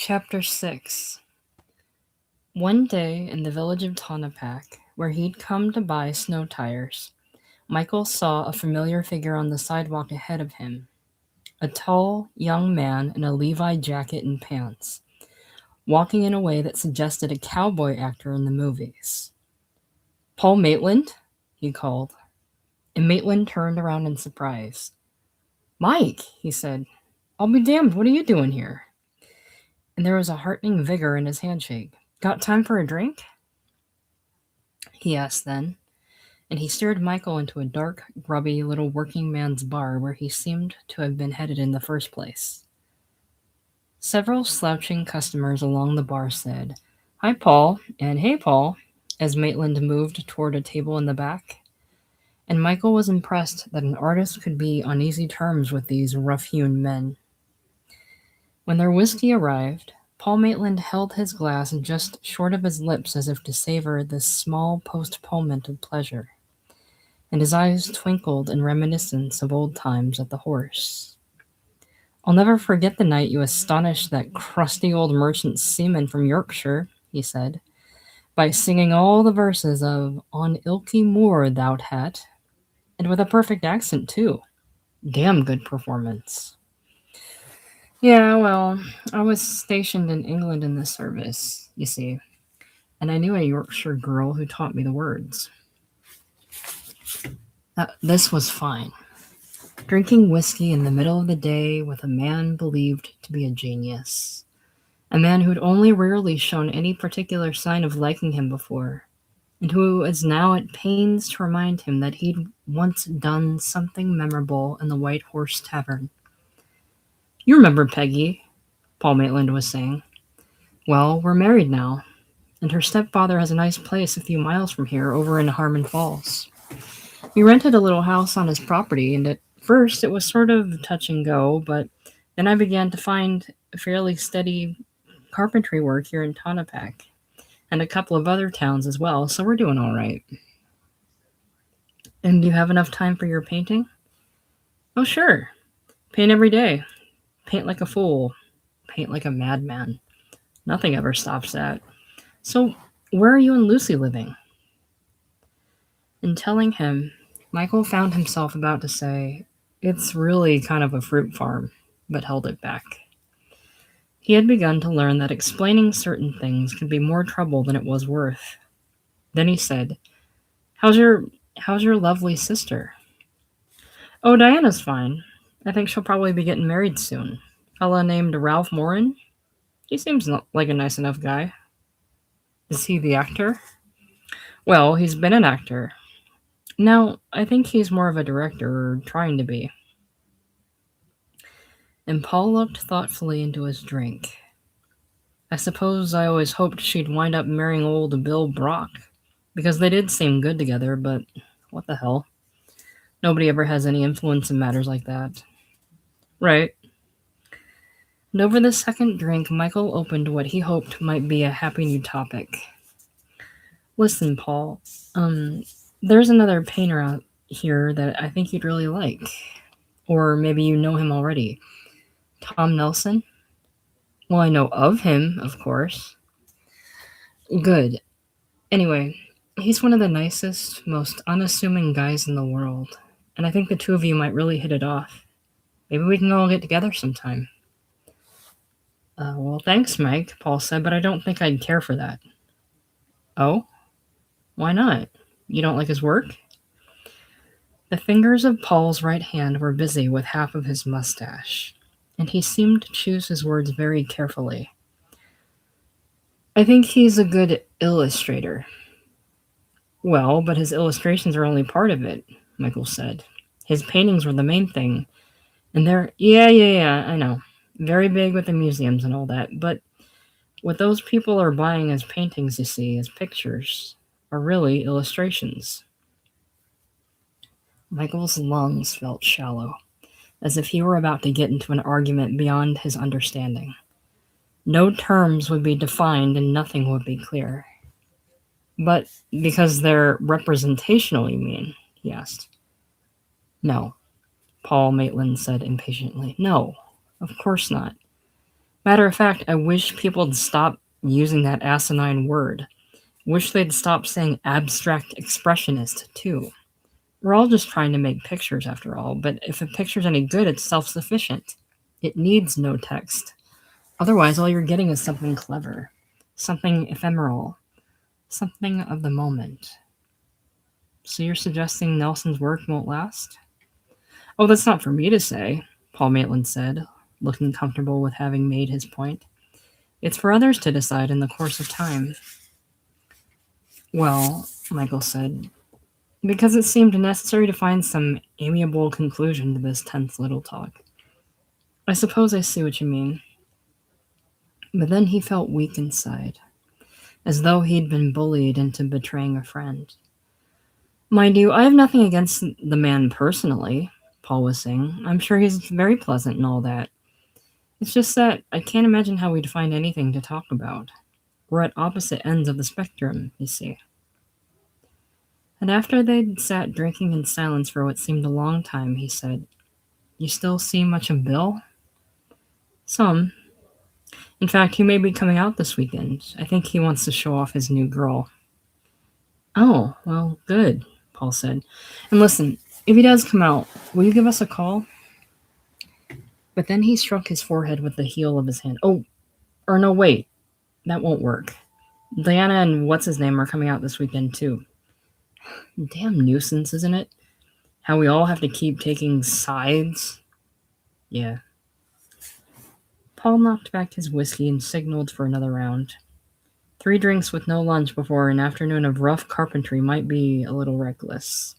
Chapter 6. One day in the village of Tonapak, where he'd come to buy snow tires, Michael saw a familiar figure on the sidewalk ahead of him. A tall, young man in a Levi jacket and pants, walking in a way that suggested a cowboy actor in the movies. "Paul Maitland?" he called, and Maitland turned around in surprise. "Mike," he said, "I'll be damned, what are you doing here?" And there was a heartening vigor in his handshake. "Got time for a drink?" he asked then, and he steered Michael into a dark, grubby little working man's bar where he seemed to have been headed in the first place. Several slouching customers along the bar said, "Hi, Paul," and "Hey, Paul," as Maitland moved toward a table in the back, and Michael was impressed that an artist could be on easy terms with these rough-hewn men. When their whiskey arrived, Paul Maitland held his glass just short of his lips as if to savor this small postponement of pleasure, and his eyes twinkled in reminiscence of old times at the Horse. "I'll never forget the night you astonished that crusty old merchant seaman from Yorkshire," he said, "by singing all the verses of 'On Ilky Moor Thou'rt Hat,' and with a perfect accent, too. Damn good performance." "Yeah, well, I was stationed in England in the service, you see, and I knew a Yorkshire girl who taught me the words." This was fine. Drinking whiskey in the middle of the day with a man believed to be a genius. A man who'd only rarely shown any particular sign of liking him before, and who is now at pains to remind him that he'd once done something memorable in the White Horse Tavern. "You remember Peggy," Paul Maitland was saying. "Well, we're married now, and her stepfather has a nice place a few miles from here over in Harmon Falls. We rented a little house on his property, and at first it was sort of touch and go, but then I began to find fairly steady carpentry work here in Tonapak, and a couple of other towns as well, so we're doing all right." "And do you have enough time for your painting?" "Oh, sure. Paint every day. Paint like a fool. Paint like a madman. Nothing ever stops that. So, where are you and Lucy living?" In telling him, Michael found himself about to say, "It's really kind of a fruit farm," but held it back. He had begun to learn that explaining certain things could be more trouble than it was worth. Then he said, "How's your how's your lovely sister?" "Oh, Diana's fine. I think she'll probably be getting married soon. Fella named Ralph Morin. He seems like a nice enough guy." "Is he the actor?" "Well, he's been an actor. Now, I think he's more of a director, or trying to be." And Paul looked thoughtfully into his drink. "I suppose I always hoped she'd wind up marrying old Bill Brock, because they did seem good together, but what the hell? Nobody ever has any influence in matters like that." "Right." And over the second drink, Michael opened what he hoped might be a happy new topic. "Listen, Paul, there's another painter out here that I think you'd really like. Or maybe you know him already. Tom Nelson?" "Well, I know of him, of course." "Good. Anyway, he's one of the nicest, most unassuming guys in the world, and I think the two of you might really hit it off. Maybe we can all get together sometime." Well, thanks, Mike," Paul said, "but I don't think I'd care for that." "Oh? Why not? You don't like his work?" The fingers of Paul's right hand were busy with half of his mustache, and he seemed to choose his words very carefully. "I think he's a good illustrator." "Well, but his illustrations are only part of it," Michael said. "His paintings were the main thing, and they're yeah, I know. Very big with the museums and all that, but what those people are buying as paintings, you see, as pictures, are really illustrations." Michael's lungs felt shallow, as if he were about to get into an argument beyond his understanding. No terms would be defined and nothing would be clear. "But because they're representational, you mean?" he asked. "No," Paul Maitland said impatiently. "No, of course not. Matter of fact, I wish people'd stop using that asinine word. Wish they'd stop saying abstract expressionist, too. We're all just trying to make pictures after all, but if a picture's any good, it's self sufficient. It needs no text. Otherwise, all you're getting is something clever, something ephemeral, something of the moment. So you're suggesting Nelson's work won't last? Oh, that's not for me to say, Paul Maitland said, looking comfortable with having made his point. It's for others to decide in the course of time. Well, Michael said, because it seemed necessary to find some amiable conclusion to this tense little talk. I suppose I see what you mean. But then he felt weak inside, as though he'd been bullied into betraying a friend. Mind you, I have nothing against the man personally, Paul was saying. I'm sure he's very pleasant and all that. It's just that I can't imagine how we'd find anything to talk about. We're at opposite ends of the spectrum, you see. And after they'd sat drinking in silence for what seemed a long time, he said, You still see much of Bill? Some. In fact, he may be coming out this weekend. I think he wants to show off his new girl. Oh, well, good, Paul said. And listen, if he does come out, will you give us a call? But then he struck his forehead with the heel of his hand. Oh, or no, wait. That won't work. Diana and what's his name are coming out this weekend, too. Damn nuisance, isn't it? How we all have to keep taking sides. Yeah. Paul knocked back his whiskey and signaled for another round. 3 drinks with no lunch before an afternoon of rough carpentry might be a little reckless.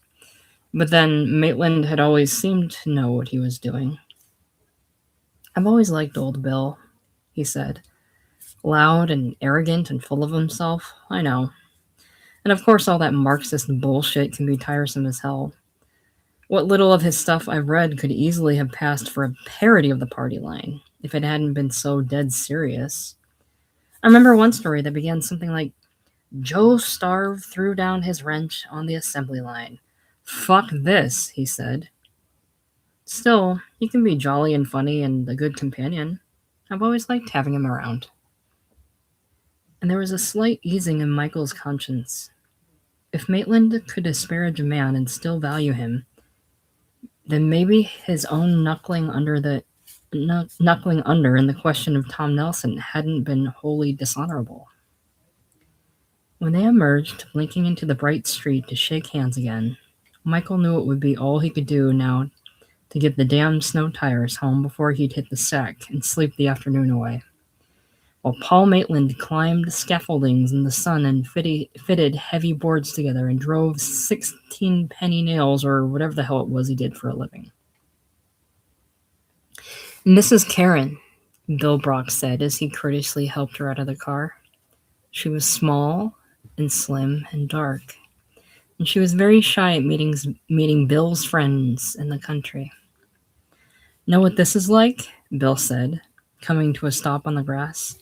But then Maitland had always seemed to know what he was doing. I've always liked old Bill, he said. Loud and arrogant and full of himself, I know. And of course all that Marxist bullshit can be tiresome as hell. What little of his stuff I've read could easily have passed for a parody of the party line, if it hadn't been so dead serious. I remember one story that began something like, Joe Starve threw down his wrench on the assembly line. Fuck this, he said. Still, he can be jolly and funny and a good companion. I've always liked having him around. And there was a slight easing in Michael's conscience. If Maitland could disparage a man and still value him, then maybe his own knuckling under in the question of Tom Nelson hadn't been wholly dishonorable. When they emerged, blinking into the bright street to shake hands again, Michael knew it would be all he could do now to get the damn snow tires home before he'd hit the sack and sleep the afternoon away. While Paul Maitland climbed scaffoldings in the sun and fitted heavy boards together and drove 16-penny nails or whatever the hell it was he did for a living. Mrs. Karen, Bill Brock said as he courteously helped her out of the car. She was small and slim and dark, and she was very shy at meeting Bill's friends in the country. Know what this is like? Bill said, coming to a stop on the grass.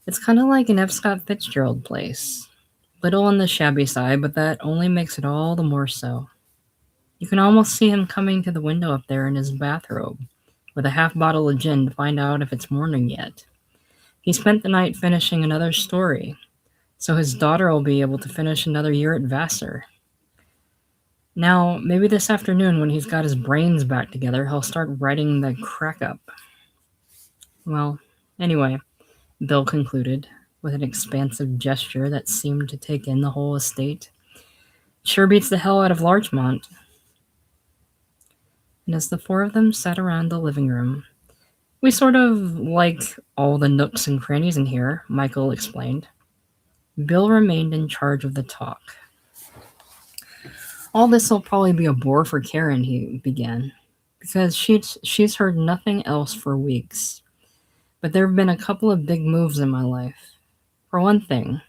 It's kind of like an F. Scott Fitzgerald place. Little on the shabby side, but that only makes it all the more so. You can almost see him coming to the window up there in his bathrobe, with a half bottle of gin to find out if it's morning yet. He spent the night finishing another story, so his daughter will be able to finish another year at Vassar. Now, maybe this afternoon when he's got his brains back together, he'll start writing the crack up. Well, anyway, Bill concluded, with an expansive gesture that seemed to take in the whole estate. Sure beats the hell out of Larchmont. And as the 4 of them sat around the living room, we sort of like all the nooks and crannies in here, Michael explained. Bill remained in charge of the talk. All this will probably be a bore for Karen, he began, because she's heard nothing else for weeks. But there have been a couple of big moves in my life. For one thing,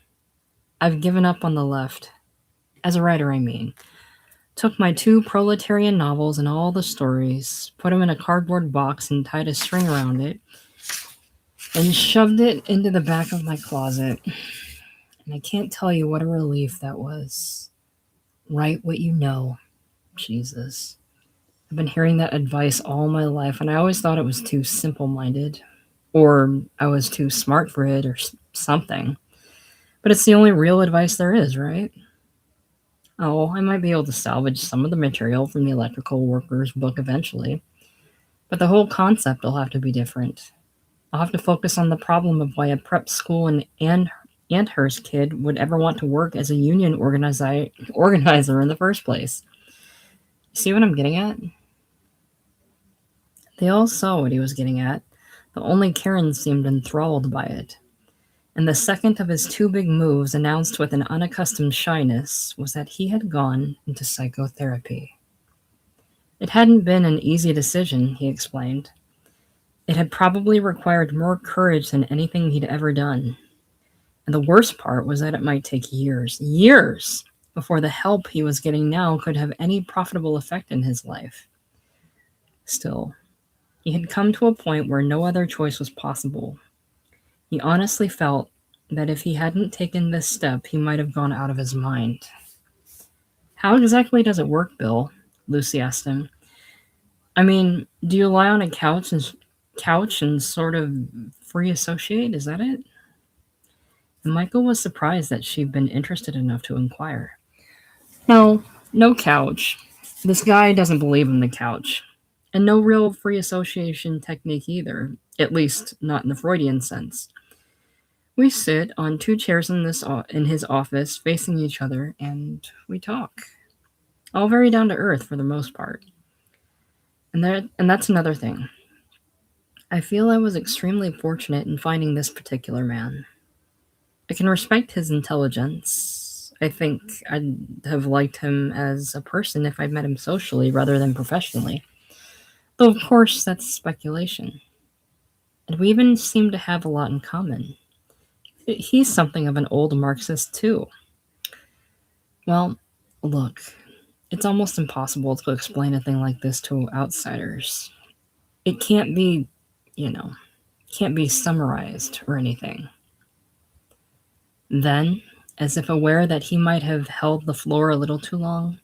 I've given up on the left. As a writer, I mean. Took my 2 proletarian novels and all the stories, put them in a cardboard box and tied a string around it, and shoved it into the back of my closet. And I can't tell you what a relief that was. Write what you know. Jesus. I've been hearing that advice all my life, and I always thought it was too simple-minded. Or I was too smart for it, or something. But it's the only real advice there is, right? Oh, I might be able to salvage some of the material from the electrical workers book eventually, but the whole concept will have to be different. I'll have to focus on the problem of why a prep school and Andhurst kid would ever want to work as a union organizer in the first place. See what I'm getting at? They all saw what he was getting at, but only Karen seemed enthralled by it. And the second of his two big moves, announced with an unaccustomed shyness, was that he had gone into psychotherapy. It hadn't been an easy decision, he explained. It had probably required more courage than anything he'd ever done. And the worst part was that it might take years, before the help he was getting now could have any profitable effect in his life. Still, he had come to a point where no other choice was possible. He honestly felt that if he hadn't taken this step, he might have gone out of his mind. How exactly does it work, Bill? Lucy asked him. I mean, do you lie on a couch and sort of free associate? Is that it? And Michael was surprised that she'd been interested enough to inquire. No, no couch. This guy doesn't believe in the couch. And no real free association technique either, at least not in the Freudian sense. We sit on two chairs in his office facing each other and we talk. All very down to earth for the most part. And that's another thing. I feel I was extremely fortunate in finding this particular man. I can respect his intelligence. I think I'd have liked him as a person if I'd met him socially rather than professionally. Though, of course, that's speculation. And we even seem to have a lot in common. He's something of an old Marxist, too. Well, look, it's almost impossible to explain a thing like this to outsiders. It can't be, you know, can't be summarized or anything. Then, as if aware that he might have held the floor a little too long,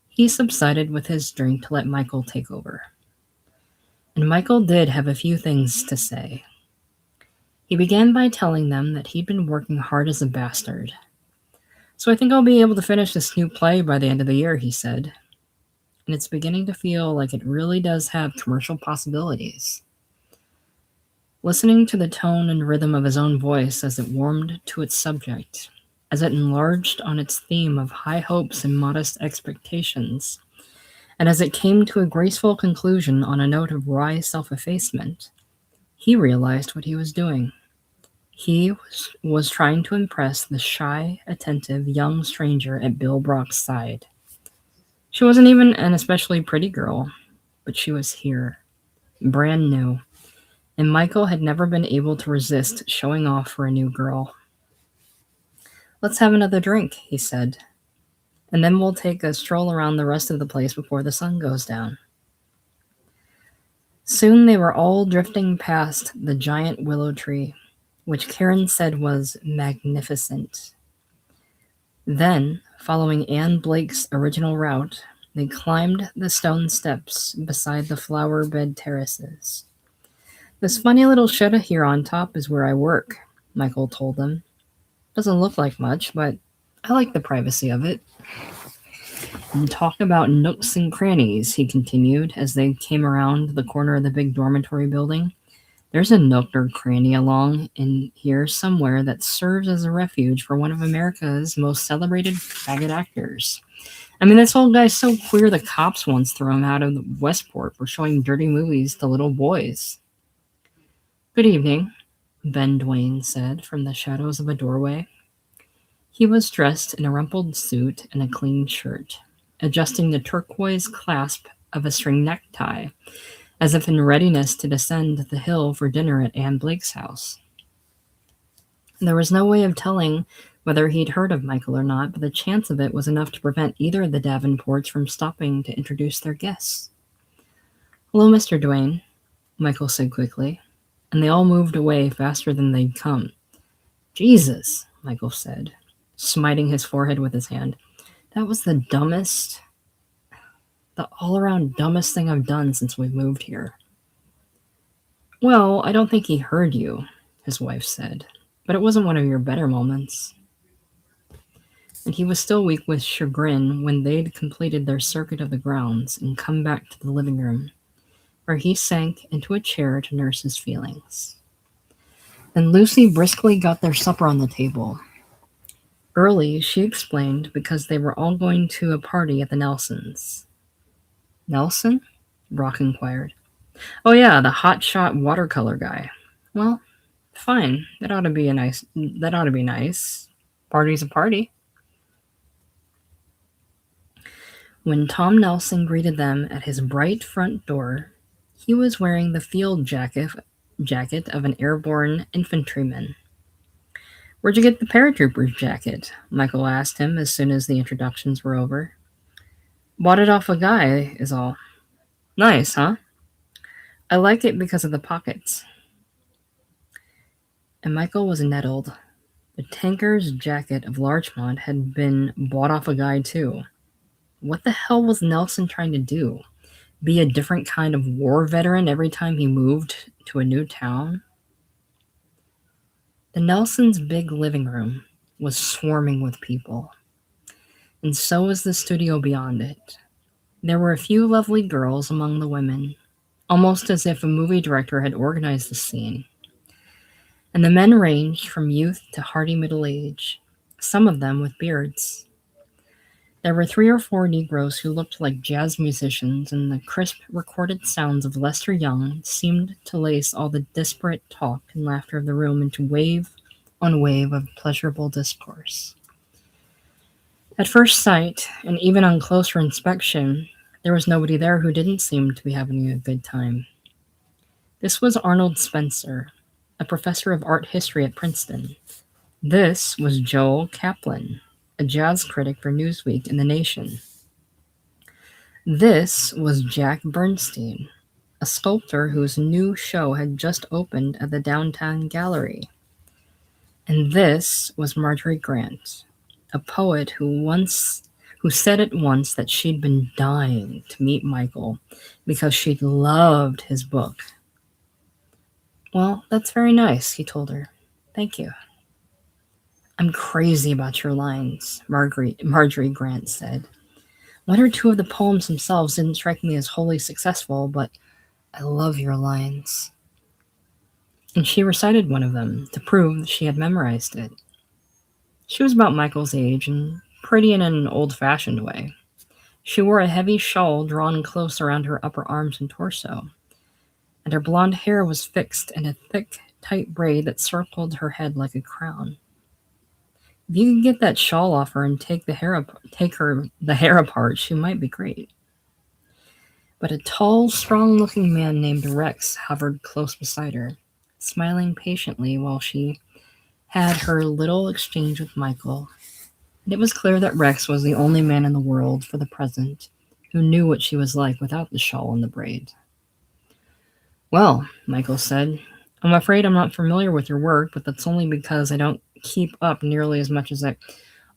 he subsided with his drink to let Michael take over. And Michael did have a few things to say. He began by telling them that he'd been working hard as a bastard. So I think I'll be able to finish this new play by the end of the year, he said. And it's beginning to feel like it really does have commercial possibilities. Listening to the tone and rhythm of his own voice as it warmed to its subject, as it enlarged on its theme of high hopes and modest expectations, and as it came to a graceful conclusion on a note of wry self-effacement, he realized what he was doing. He was trying to impress the shy, attentive young stranger at Bill Brock's side. She wasn't even an especially pretty girl, but she was here, brand new, and Michael had never been able to resist showing off for a new girl. Let's have another drink, he said, and then we'll take a stroll around the rest of the place before the sun goes down. Soon they were all drifting past the giant willow tree, which Karen said was magnificent. Then, following Anne Blake's original route, they climbed the stone steps beside the flower bed terraces. This funny little shed here on top is where I work, Michael told them. Doesn't look like much, but I like the privacy of it. And talk about nooks and crannies, he continued as they came around the corner of the big dormitory building. There's a nook or cranny along in here somewhere that serves as a refuge for one of America's most celebrated faggot actors. I mean, this old guy's so queer the cops once threw him out of Westport for showing dirty movies to little boys. Good evening, Ben Duane said from the shadows of a doorway. He was dressed in a rumpled suit and a clean shirt, adjusting the turquoise clasp of a string necktie, as if in readiness to descend the hill for dinner at Anne Blake's house. There was no way of telling whether he'd heard of Michael or not, but the chance of it was enough to prevent either of the Davenports from stopping to introduce their guests. Hello, Mr. Duane, Michael said quickly, and they all moved away faster than they'd come. Jesus, Michael said, smiting his forehead with his hand. That was the all-around dumbest thing I've done since we've moved here. Well, I don't think he heard you, his wife said, but it wasn't one of your better moments. And he was still weak with chagrin when they'd completed their circuit of the grounds and come back to the living room, where he sank into a chair to nurse his feelings. Then Lucy briskly got their supper on the table. Early, she explained, because they were all going to a party at the Nelsons. Nelson? Brock inquired. Oh yeah, the hotshot watercolor guy. Well, fine. That ought to be nice. Party's a party. When Tom Nelson greeted them at his bright front door, he was wearing the jacket of an airborne infantryman. Where'd you get the paratrooper's jacket? Michael asked him as soon as the introductions were over. Bought it off a guy, is all. Nice, huh? I like it because of the pockets. And Michael was nettled. The tanker's jacket of Larchmont had been bought off a guy, too. What the hell was Nelson trying to do? Be a different kind of war veteran every time he moved to a new town? The Nelsons' big living room was swarming with people, and so was the studio beyond it. There were a few lovely girls among the women, almost as if a movie director had organized the scene. And the men ranged from youth to hearty middle age, some of them with beards. There were 3 or 4 Negroes who looked like jazz musicians, and the crisp recorded sounds of Lester Young seemed to lace all the disparate talk and laughter of the room into wave on wave of pleasurable discourse. At first sight, and even on closer inspection, there was nobody there who didn't seem to be having a good time. This was Arnold Spencer, a professor of art history at Princeton. This was Joel Kaplan, a jazz critic for Newsweek and The Nation. This was Jack Bernstein, a sculptor whose new show had just opened at the Downtown Gallery. And this was Marjorie Grant, a poet who said at once that she'd been dying to meet Michael because she'd loved his book. Well, that's very nice, he told her. Thank you. I'm crazy about your lines, Marjorie Grant said. 1 or 2 of the poems themselves didn't strike me as wholly successful, but I love your lines. And she recited one of them to prove that she had memorized it. She was about Michael's age and pretty in an old-fashioned way. She wore a heavy shawl drawn close around her upper arms and torso, and her blonde hair was fixed in a thick, tight braid that circled her head like a crown. If you could get that shawl off her and take the hair apart, she might be great. But a tall, strong-looking man named Rex hovered close beside her, smiling patiently while she had her little exchange with Michael. And it was clear that Rex was the only man in the world, for the present, who knew what she was like without the shawl and the braid. Well, Michael said, I'm afraid I'm not familiar with your work, but that's only because I don't keep up nearly as much as I...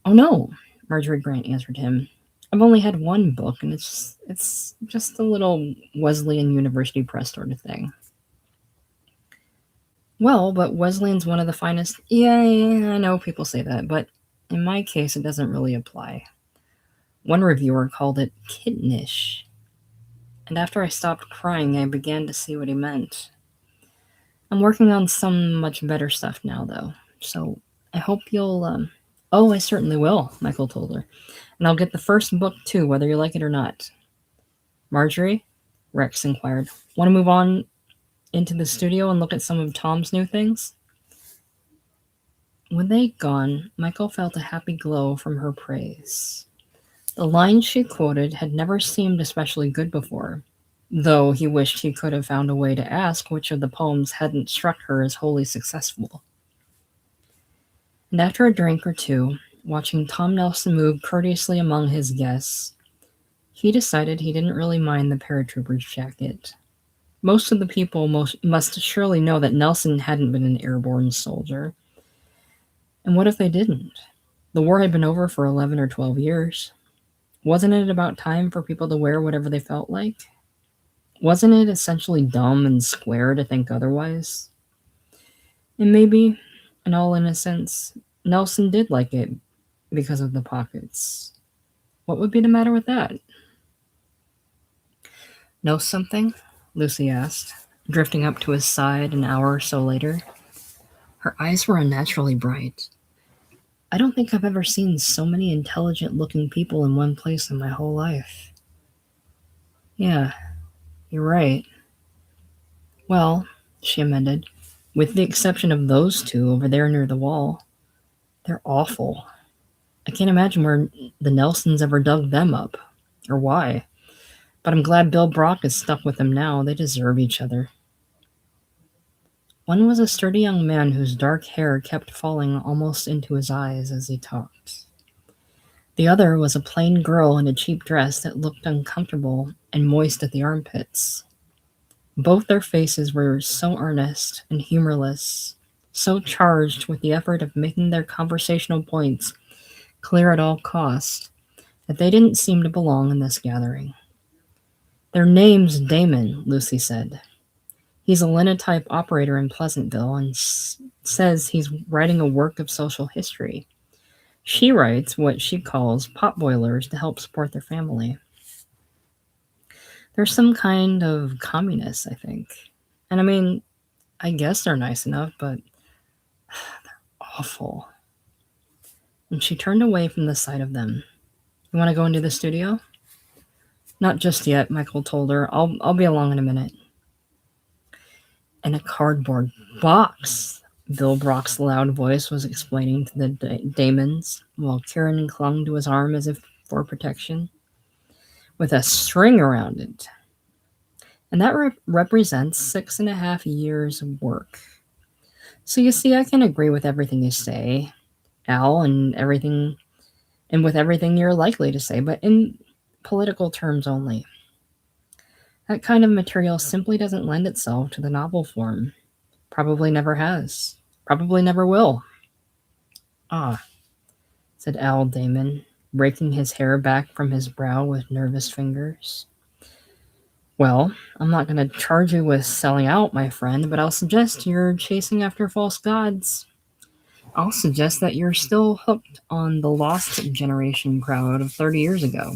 Oh no, Marjorie Grant answered him. I've only had one book, and it's just a little Wesleyan University Press sort of thing. Well, but Wesleyan's one of the finest... Yeah, I know people say that, but in my case, it doesn't really apply. One reviewer called it kittenish. And after I stopped crying, I began to see what he meant. I'm working on some much better stuff now, though, so I hope you'll... Oh, I certainly will, Michael told her. And I'll get the first book, too, whether you like it or not. Marjorie? Rex inquired. Want to move on into the studio and look at some of Tom's new things? When they'd gone, Michael felt a happy glow from her praise. The lines she quoted had never seemed especially good before, though he wished he could have found a way to ask which of the poems hadn't struck her as wholly successful. And after a drink or two, watching Tom Nelson move courteously among his guests, he decided he didn't really mind the paratrooper's jacket. Most of the people must surely know that Nelson hadn't been an airborne soldier. And what if they didn't? The war had been over for 11 or 12 years. Wasn't it about time for people to wear whatever they felt like? Wasn't it essentially dumb and square to think otherwise? And maybe, in all innocence, Nelson did like it because of the pockets. What would be the matter with that? Know something? Lucy asked, drifting up to his side an hour or so later. Her eyes were unnaturally bright. I don't think I've ever seen so many intelligent looking people in one place in my whole life. Yeah, you're right. Well, she amended, with the exception of those two over there near the wall. They're awful. I can't imagine where the Nelsons ever dug them up, or why. But I'm glad Bill Brock is stuck with them now. They deserve each other. One was a sturdy young man whose dark hair kept falling almost into his eyes as he talked. The other was a plain girl in a cheap dress that looked uncomfortable and moist at the armpits. Both their faces were so earnest and humorless, so charged with the effort of making their conversational points clear at all cost, that they didn't seem to belong in this gathering. Their name's Damon, Lucy said. He's a linotype operator in Pleasantville and says he's writing a work of social history. She writes what she calls potboilers to help support their family. They're some kind of communists, I think. And I mean, I guess they're nice enough, but awful. And she turned away from the sight of them. You want to go into the studio? Not just yet, Michael told her. I'll be along in a minute. And a cardboard box, Bill Brock's loud voice was explaining to the Damons, while Kieran clung to his arm as if for protection, with a string around it. And that represents 6.5 years of work. So you see, I can agree with everything you say, Al, and with everything you're likely to say, but in political terms only. That kind of material simply doesn't lend itself to the novel form. Probably never has. Probably never will. Ah, said Al Damon, raking his hair back from his brow with nervous fingers. Well, I'm not going to charge you with selling out, my friend, but I'll suggest you're chasing after false gods. I'll suggest that you're still hooked on the Lost Generation crowd of 30 years ago.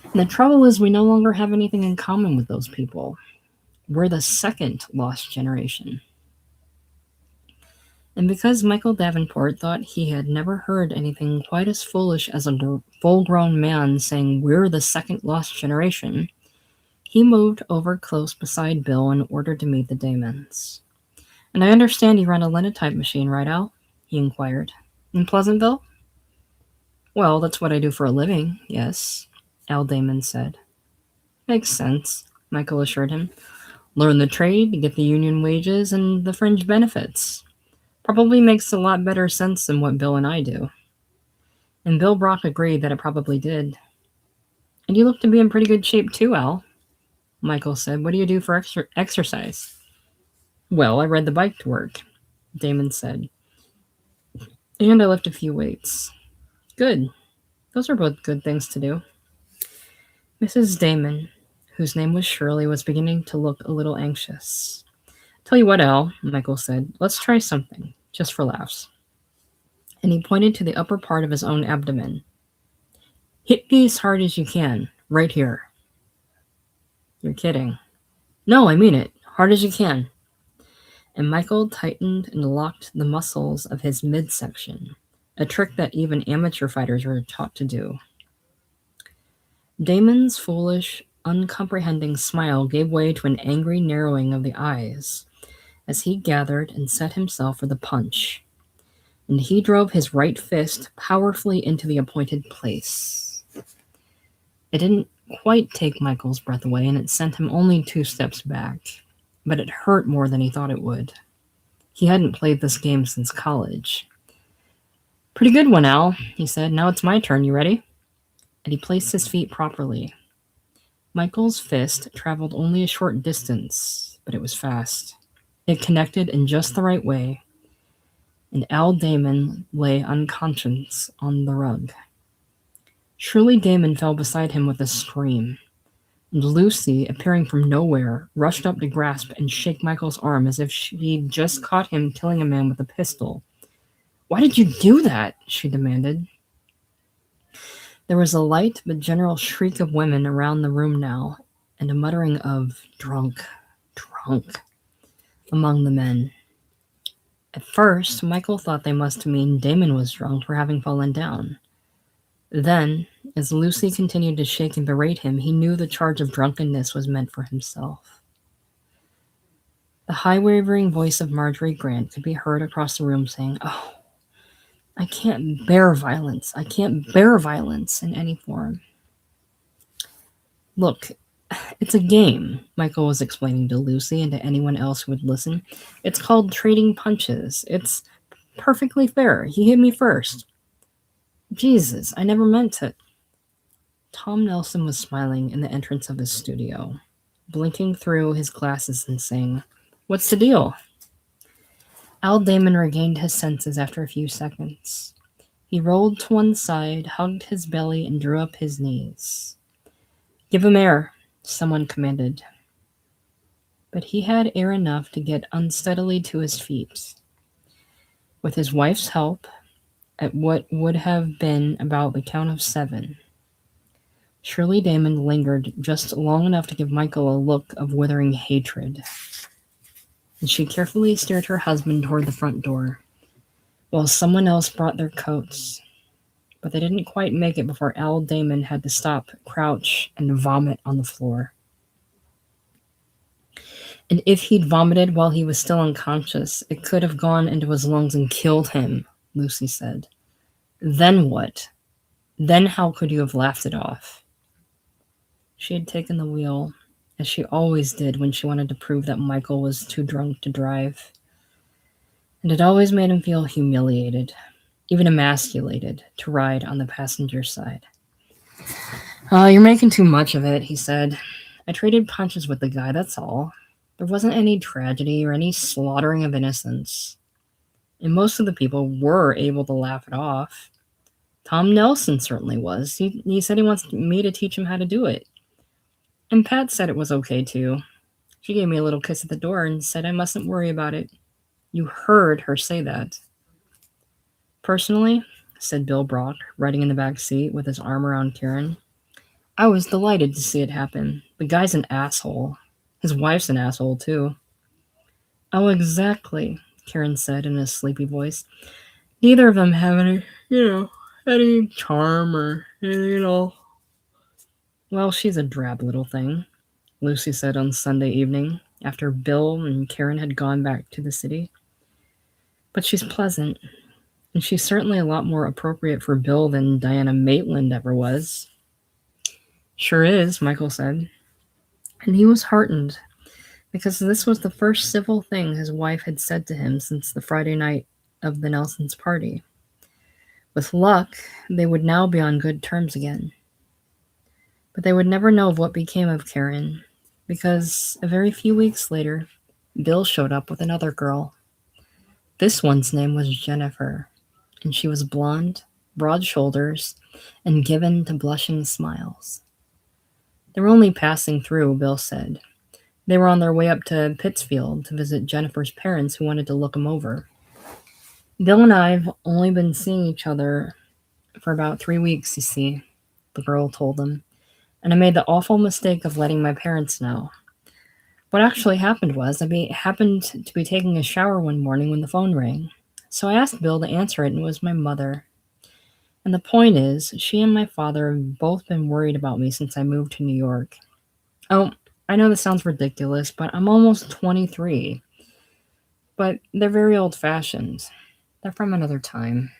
And the trouble is, we no longer have anything in common with those people. We're the second Lost Generation. And because Michael Davenport thought he had never heard anything quite as foolish as a full-grown man saying we're the second Lost Generation, he moved over close beside Bill in order to meet the Damons. And I understand you run a linotype machine, right, Al? He inquired. In Pleasantville? Well, that's what I do for a living, yes, Al Damon said. Makes sense, Michael assured him. Learn the trade, get the union wages, and the fringe benefits. Probably makes a lot better sense than what Bill and I do. And Bill Brock agreed that it probably did. And you look to be in pretty good shape too, Al, Michael said. What do you do for exercise? Well, I ride the bike to work, Damon said. And I lift a few weights. Good. Those are both good things to do. Mrs. Damon, whose name was Shirley, was beginning to look a little anxious. Tell you what, Al, Michael said. Let's try something, just for laughs. And he pointed to the upper part of his own abdomen. Hit me as hard as you can, right here. You're kidding. No, I mean it. Hard as you can. And Michael tightened and locked the muscles of his midsection, a trick that even amateur fighters were taught to do. Damon's foolish, uncomprehending smile gave way to an angry narrowing of the eyes as he gathered and set himself for the punch, and he drove his right fist powerfully into the appointed place. It didn't quite take Michael's breath away, and it sent him only 2 steps back, but it hurt more than he thought it would. He hadn't played this game since college. Pretty good one, Al, he said. Now it's my turn. You ready? And he placed his feet properly. Michael's fist traveled only a short distance, but it was fast. It connected in just the right way, and Al Damon lay unconscious on the rug. Shirley Damon fell beside him with a scream, Lucy, appearing from nowhere, rushed up to grasp and shake Michael's arm as if she'd just caught him killing a man with a pistol. "Why did you do that?" she demanded. There was a light but general shriek of women around the room now, and a muttering of "drunk, drunk" among the men. At first, Michael thought they must mean Damon was drunk for having fallen down. Then, as Lucy continued to shake and berate him, he knew the charge of drunkenness was meant for himself. The high-wavering voice of Marjorie Grant could be heard across the room saying, "Oh, I can't bear violence. I can't bear violence in any form." "Look, it's a game," Michael was explaining to Lucy and to anyone else who would listen. "It's called trading punches. It's perfectly fair. He hit me first. Jesus, I never meant to." Tom Nelson was smiling in the entrance of his studio, blinking through his glasses and saying, "What's the deal?" Al Damon regained his senses after a few seconds. He rolled to one side, hugged his belly, and drew up his knees. "Give him air," someone commanded. But he had air enough to get unsteadily to his feet. With his wife's help, at what would have been about the count of 7, Shirley Damon lingered just long enough to give Michael a look of withering hatred. And she carefully steered her husband toward the front door, while someone else brought their coats. But they didn't quite make it before Al Damon had to stop, crouch, and vomit on the floor. And if he'd vomited while he was still unconscious, it could have gone into his lungs and killed him, Lucy said. Then what? Then how could you have laughed it off? She had taken the wheel, as she always did when she wanted to prove that Michael was too drunk to drive. And it always made him feel humiliated, even emasculated, to ride on the passenger side. "Oh, you're making too much of it," he said. "I traded punches with the guy, that's all. There wasn't any tragedy or any slaughtering of innocents. And most of the people were able to laugh it off. Tom Nelson certainly was. He said he wants me to teach him how to do it. And Pat said it was okay, too. She gave me a little kiss at the door and said I mustn't worry about it. You heard her say that." "Personally," said Bill Brock, riding in the back seat with his arm around Karen, "I was delighted to see it happen. The guy's an asshole. His wife's an asshole, too." "Oh, exactly," Karen said in a sleepy voice. "Neither of them have any charm or anything at all." "Well, she's a drab little thing," Lucy said on Sunday evening, after Bill and Karen had gone back to the city. "But she's pleasant, and she's certainly a lot more appropriate for Bill than Diana Maitland ever was." "Sure is," Michael said. And he was heartened, because this was the first civil thing his wife had said to him since the Friday night of the Nelsons' party. With luck, they would now be on good terms again. But they would never know of what became of Karen, because a very few weeks later, Bill showed up with another girl. This one's name was Jennifer, and she was blonde, broad shoulders, and given to blushing smiles. "They were only passing through," Bill said. "They were on their way up to Pittsfield to visit Jennifer's parents who wanted to look them over. Bill and I've only been seeing each other for about 3 weeks, you see," the girl told them. "And I made the awful mistake of letting my parents know. What actually happened was I happened to be taking a shower one morning when the phone rang. So I asked Bill to answer it, and it was my mother. And the point is, she and my father have both been worried about me since I moved to New York. Oh, I know this sounds ridiculous, but I'm almost 23. But they're very old-fashioned. They're from another time."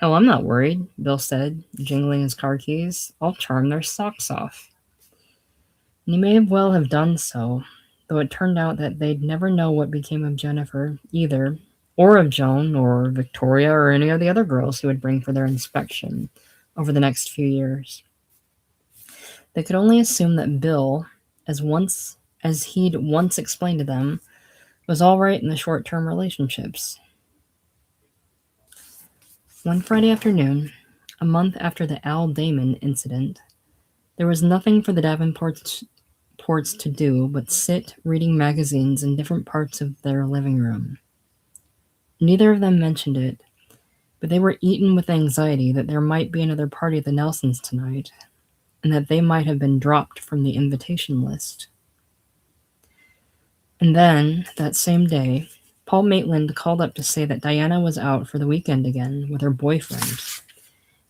"Oh, I'm not worried," Bill said, jingling his car keys. "I'll charm their socks off." And he may well have done so, though it turned out that they'd never know what became of Jennifer, either, or of Joan, or Victoria, or any of the other girls he would bring for their inspection over the next few years. They could only assume that Bill, as he'd once explained to them, was all right in the short-term relationships. One Friday afternoon, a month after the Al Damon incident, There was nothing for the Davenports to do but sit reading magazines in different parts of their living room. Neither of them mentioned it, but they were eaten with anxiety that there might be another party at the Nelsons tonight, and that they might have been dropped from the invitation list. And then, that same day, Paul Maitland called up to say that Diana was out for the weekend again with her boyfriend,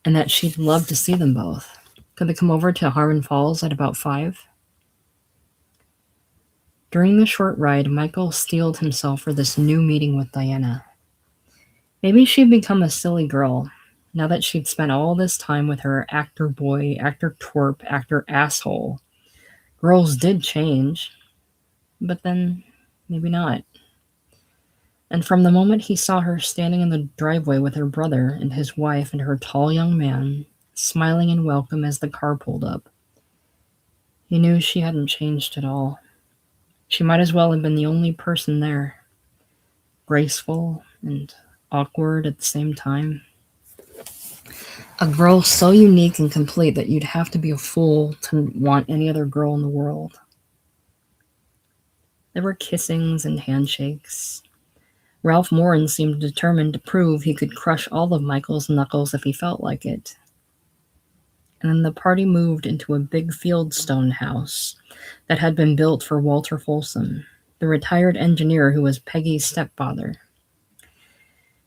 and that she'd love to see them both. Could they come over to Harmon Falls at about 5? During the short ride, Michael steeled himself for this new meeting with Diana. Maybe she'd become a silly girl, now that she'd spent all this time with her actor boy, actor twerp, actor asshole. Girls did change, but then maybe not. And from the moment he saw her standing in the driveway with her brother and his wife and her tall young man, smiling in welcome as the car pulled up, he knew she hadn't changed at all. She might as well have been the only person there, graceful and awkward at the same time. A girl so unique and complete that you'd have to be a fool to want any other girl in the world. There were kissings and handshakes. Ralph Morin seemed determined to prove he could crush all of Michael's knuckles if he felt like it. And then the party moved into a big fieldstone house that had been built for Walter Folsom, the retired engineer who was Peggy's stepfather.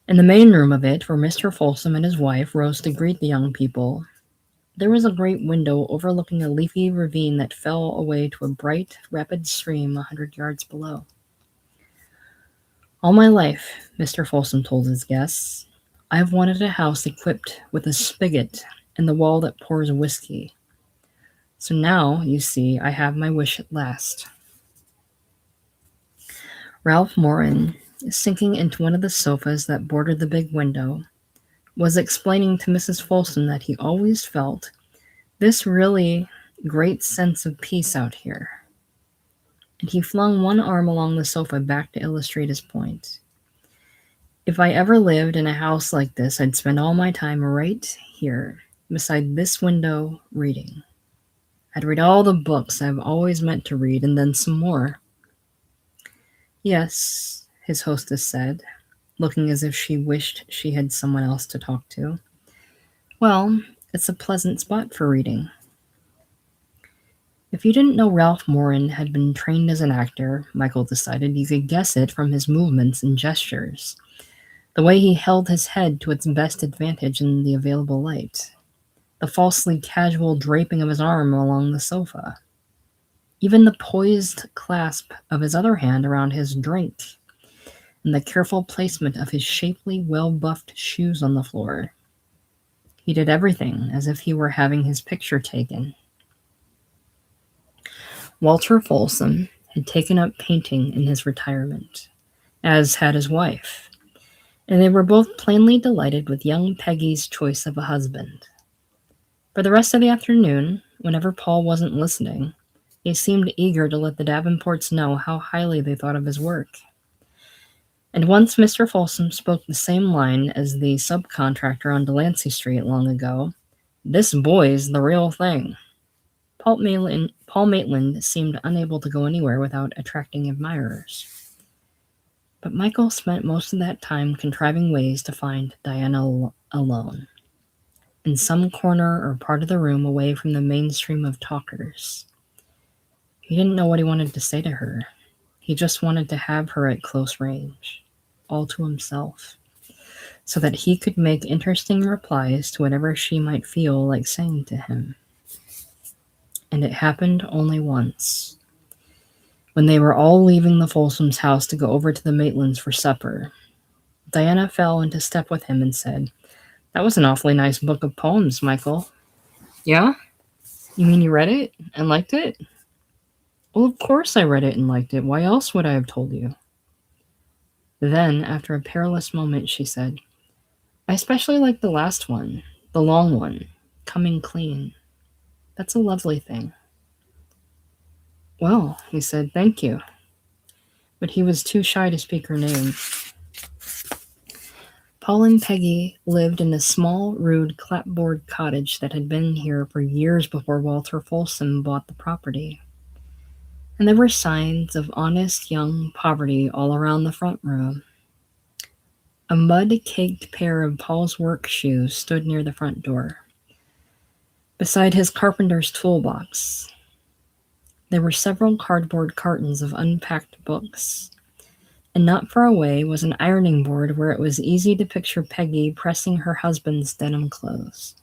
In the main room of it, where Mr. Folsom and his wife rose to greet the young people, there was a great window overlooking a leafy ravine that fell away to a bright, rapid stream 100 yards below. All my life, Mr. Folsom told his guests, I've wanted a house equipped with a spigot and the wall that pours whiskey. So now, you see, I have my wish at last. Ralph Morin, sinking into one of the sofas that bordered the big window, was explaining to Mrs. Folsom that he always felt this really great sense of peace out here. And he flung one arm along the sofa back to illustrate his point. If I ever lived in a house like this, I'd spend all my time right here, beside this window, reading. I'd read all the books I've always meant to read, and then some more. Yes, his hostess said, looking as if she wished she had someone else to talk to. Well, it's a pleasant spot for reading. If you didn't know Ralph Morin had been trained as an actor, Michael decided you could guess it from his movements and gestures, the way he held his head to its best advantage in the available light, the falsely casual draping of his arm along the sofa, even the poised clasp of his other hand around his drink, and the careful placement of his shapely, well-buffed shoes on the floor. He did everything as if he were having his picture taken. Walter Folsom had taken up painting in his retirement, as had his wife, and they were both plainly delighted with young Peggy's choice of a husband. For the rest of the afternoon, whenever Paul wasn't listening, he seemed eager to let the Davenports know how highly they thought of his work. And once Mr. Folsom spoke the same line as the subcontractor on Delancey Street long ago, "This boy's the real thing." Paul Maitland seemed unable to go anywhere without attracting admirers. But Michael spent most of that time contriving ways to find Diana alone, in some corner or part of the room away from the mainstream of talkers. He didn't know what he wanted to say to her. He just wanted to have her at close range, all to himself, so that he could make interesting replies to whatever she might feel like saying to him. And it happened only once. When they were all leaving the Folsoms' house to go over to the Maitlands for supper, Diana fell into step with him and said, "That was an awfully nice book of poems, Michael." "Yeah? You mean you read it and liked it?" "Well, of course I read it and liked it. Why else would I have told you?" Then, after a perilous moment, she said, "I especially like the last one, the long one, Coming Clean. That's a lovely thing." "Well," he said, "thank you." But he was too shy to speak her name. Paul and Peggy lived in a small, rude clapboard cottage that had been here for years before Walter Folsom bought the property. And there were signs of honest young poverty all around the front room. A mud-caked pair of Paul's work shoes stood near the front door. Beside his carpenter's toolbox, there were several cardboard cartons of unpacked books, and not far away was an ironing board where it was easy to picture Peggy pressing her husband's denim clothes.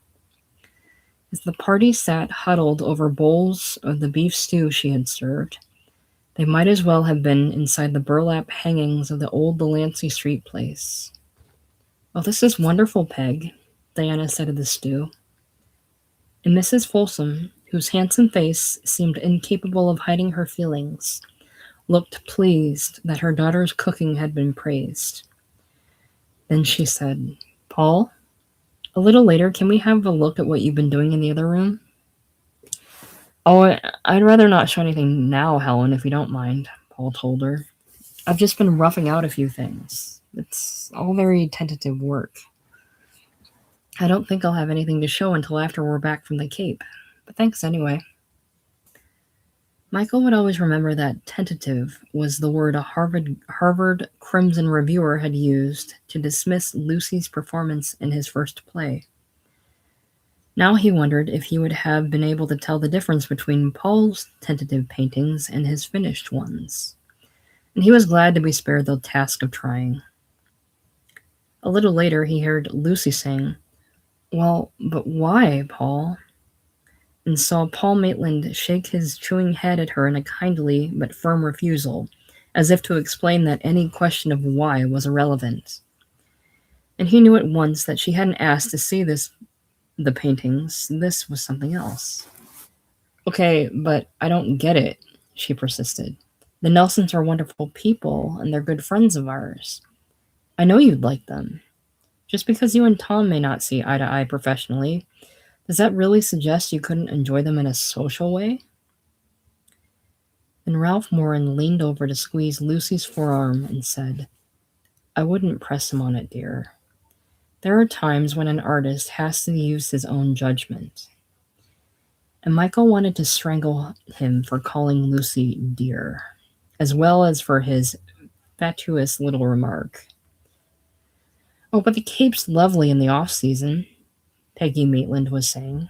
As the party sat huddled over bowls of the beef stew she had served, they might as well have been inside the burlap hangings of the old Delancey Street place. "Well, this is wonderful, Peg," Diana said of the stew. And Mrs. Folsom, whose handsome face seemed incapable of hiding her feelings, looked pleased that her daughter's cooking had been praised. Then she said, "Paul, a little later, can we have a look at what you've been doing in the other room?" "Oh, I'd rather not show anything now, Helen, if you don't mind," Paul told her. "I've just been roughing out a few things. It's all very tentative work. I don't think I'll have anything to show until after we're back from the Cape, but thanks anyway." Michael would always remember that tentative was the word a Harvard Crimson reviewer had used to dismiss Lucy's performance in his first play. Now he wondered if he would have been able to tell the difference between Paul's tentative paintings and his finished ones, and he was glad to be spared the task of trying. A little later he heard Lucy saying, "Well, but why, Paul?" and saw Paul Maitland shake his chewing head at her in a kindly but firm refusal, as if to explain that any question of why was irrelevant. And he knew at once that she hadn't asked to see the paintings. This was something else. "Okay, but I don't get it," she persisted. "The Nelsons are wonderful people, and they're good friends of ours. I know you'd like them. Just because you and Tom may not see eye to eye professionally, does that really suggest you couldn't enjoy them in a social way?" Then Ralph Morin leaned over to squeeze Lucy's forearm and said, "I wouldn't press him on it, dear. There are times when an artist has to use his own judgment." And Michael wanted to strangle him for calling Lucy dear, as well as for his fatuous little remark. "Oh, but the Cape's lovely in the off-season," Peggy Maitland was saying.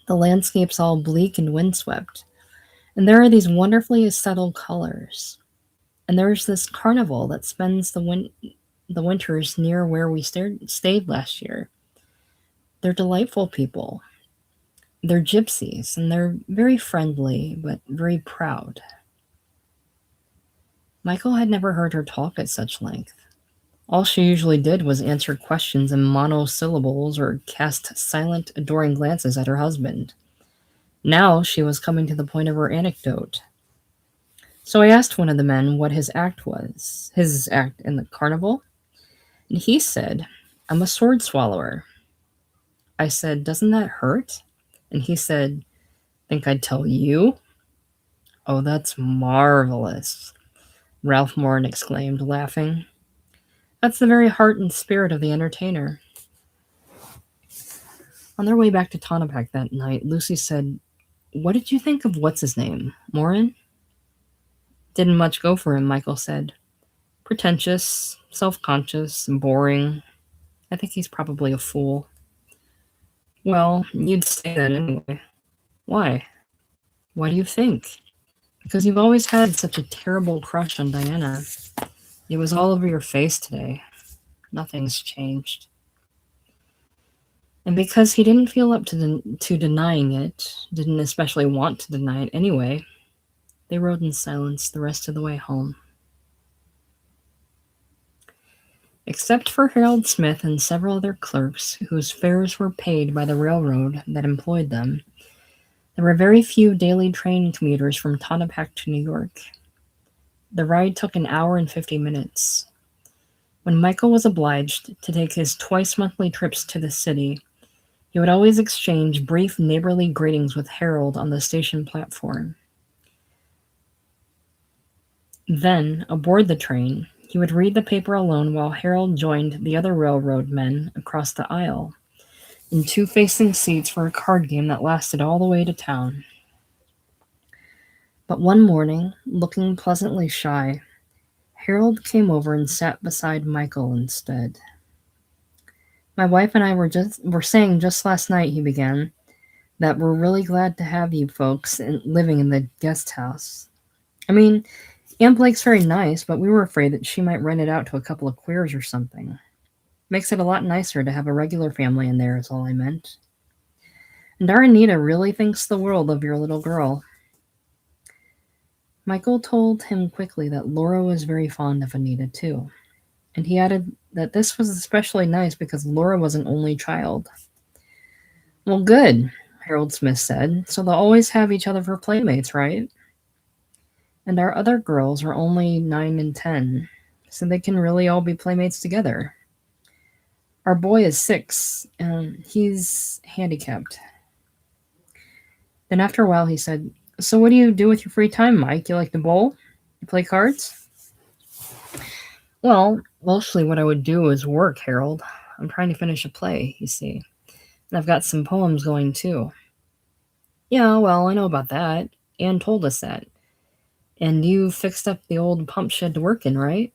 "The landscape's all bleak and windswept, and there are these wonderfully subtle colors. And there's this carnival that spends the winters near where we stayed last year. They're delightful people. They're gypsies, and they're very friendly, but very proud." Michael had never heard her talk at such length. All she usually did was answer questions in monosyllables or cast silent, adoring glances at her husband. Now she was coming to the point of her anecdote. "So I asked one of the men what his act was, his act in the carnival, and he said, 'I'm a sword swallower.' I said, 'Doesn't that hurt?' And he said, 'Think I'd tell you?' Oh, that's marvelous," Ralph Morin exclaimed, laughing. "That's the very heart and spirit of the entertainer." On their way back to Tonopah that night, Lucy said, "What did you think of what's-his-name, Morin?" "Didn't much go for him," Michael said. "Pretentious, self-conscious, boring. I think he's probably a fool." "Well, you'd say that anyway." "Why? Why do you think?" "Because you've always had such a terrible crush on Diana. It was all over your face today. Nothing's changed." And because he didn't feel up to denying it, didn't especially want to deny it anyway, they rode in silence the rest of the way home. Except for Harold Smith and several other clerks whose fares were paid by the railroad that employed them, there were very few daily train commuters from Tonopah to New York. The ride took an hour and 50 minutes. When Michael was obliged to take his twice-monthly trips to the city, he would always exchange brief neighborly greetings with Harold on the station platform. Then, aboard the train, He would read the paper alone while Harold joined the other railroad men across the aisle in two facing seats for a card game that lasted all the way to town. But one morning, looking pleasantly shy, Harold came over and sat beside Michael instead. My wife and I were saying just last night, he began, that we're really glad to have you folks living in the guest house. I mean, Aunt Blake's very nice, but we were afraid that she might rent it out to a couple of queers or something. Makes it a lot nicer to have a regular family in there, is all I meant. And our Anita really thinks the world of your little girl. Michael told him quickly that Laura was very fond of Anita, too. And he added that this was especially nice because Laura was an only child. Well, good, Harold Smith said. So they'll always have each other for playmates, right? And our other girls are only 9 and 10, so they can really all be playmates together. Our boy is 6, and he's handicapped. Then after a while he said, so what do you do with your free time, Mike? You like to bowl? You play cards? Well, mostly what I would do is work, Harold. I'm trying to finish a play, you see. And I've got some poems going, too. Yeah, well, I know about that. Anne told us that. And you fixed up the old pump shed to work in, right?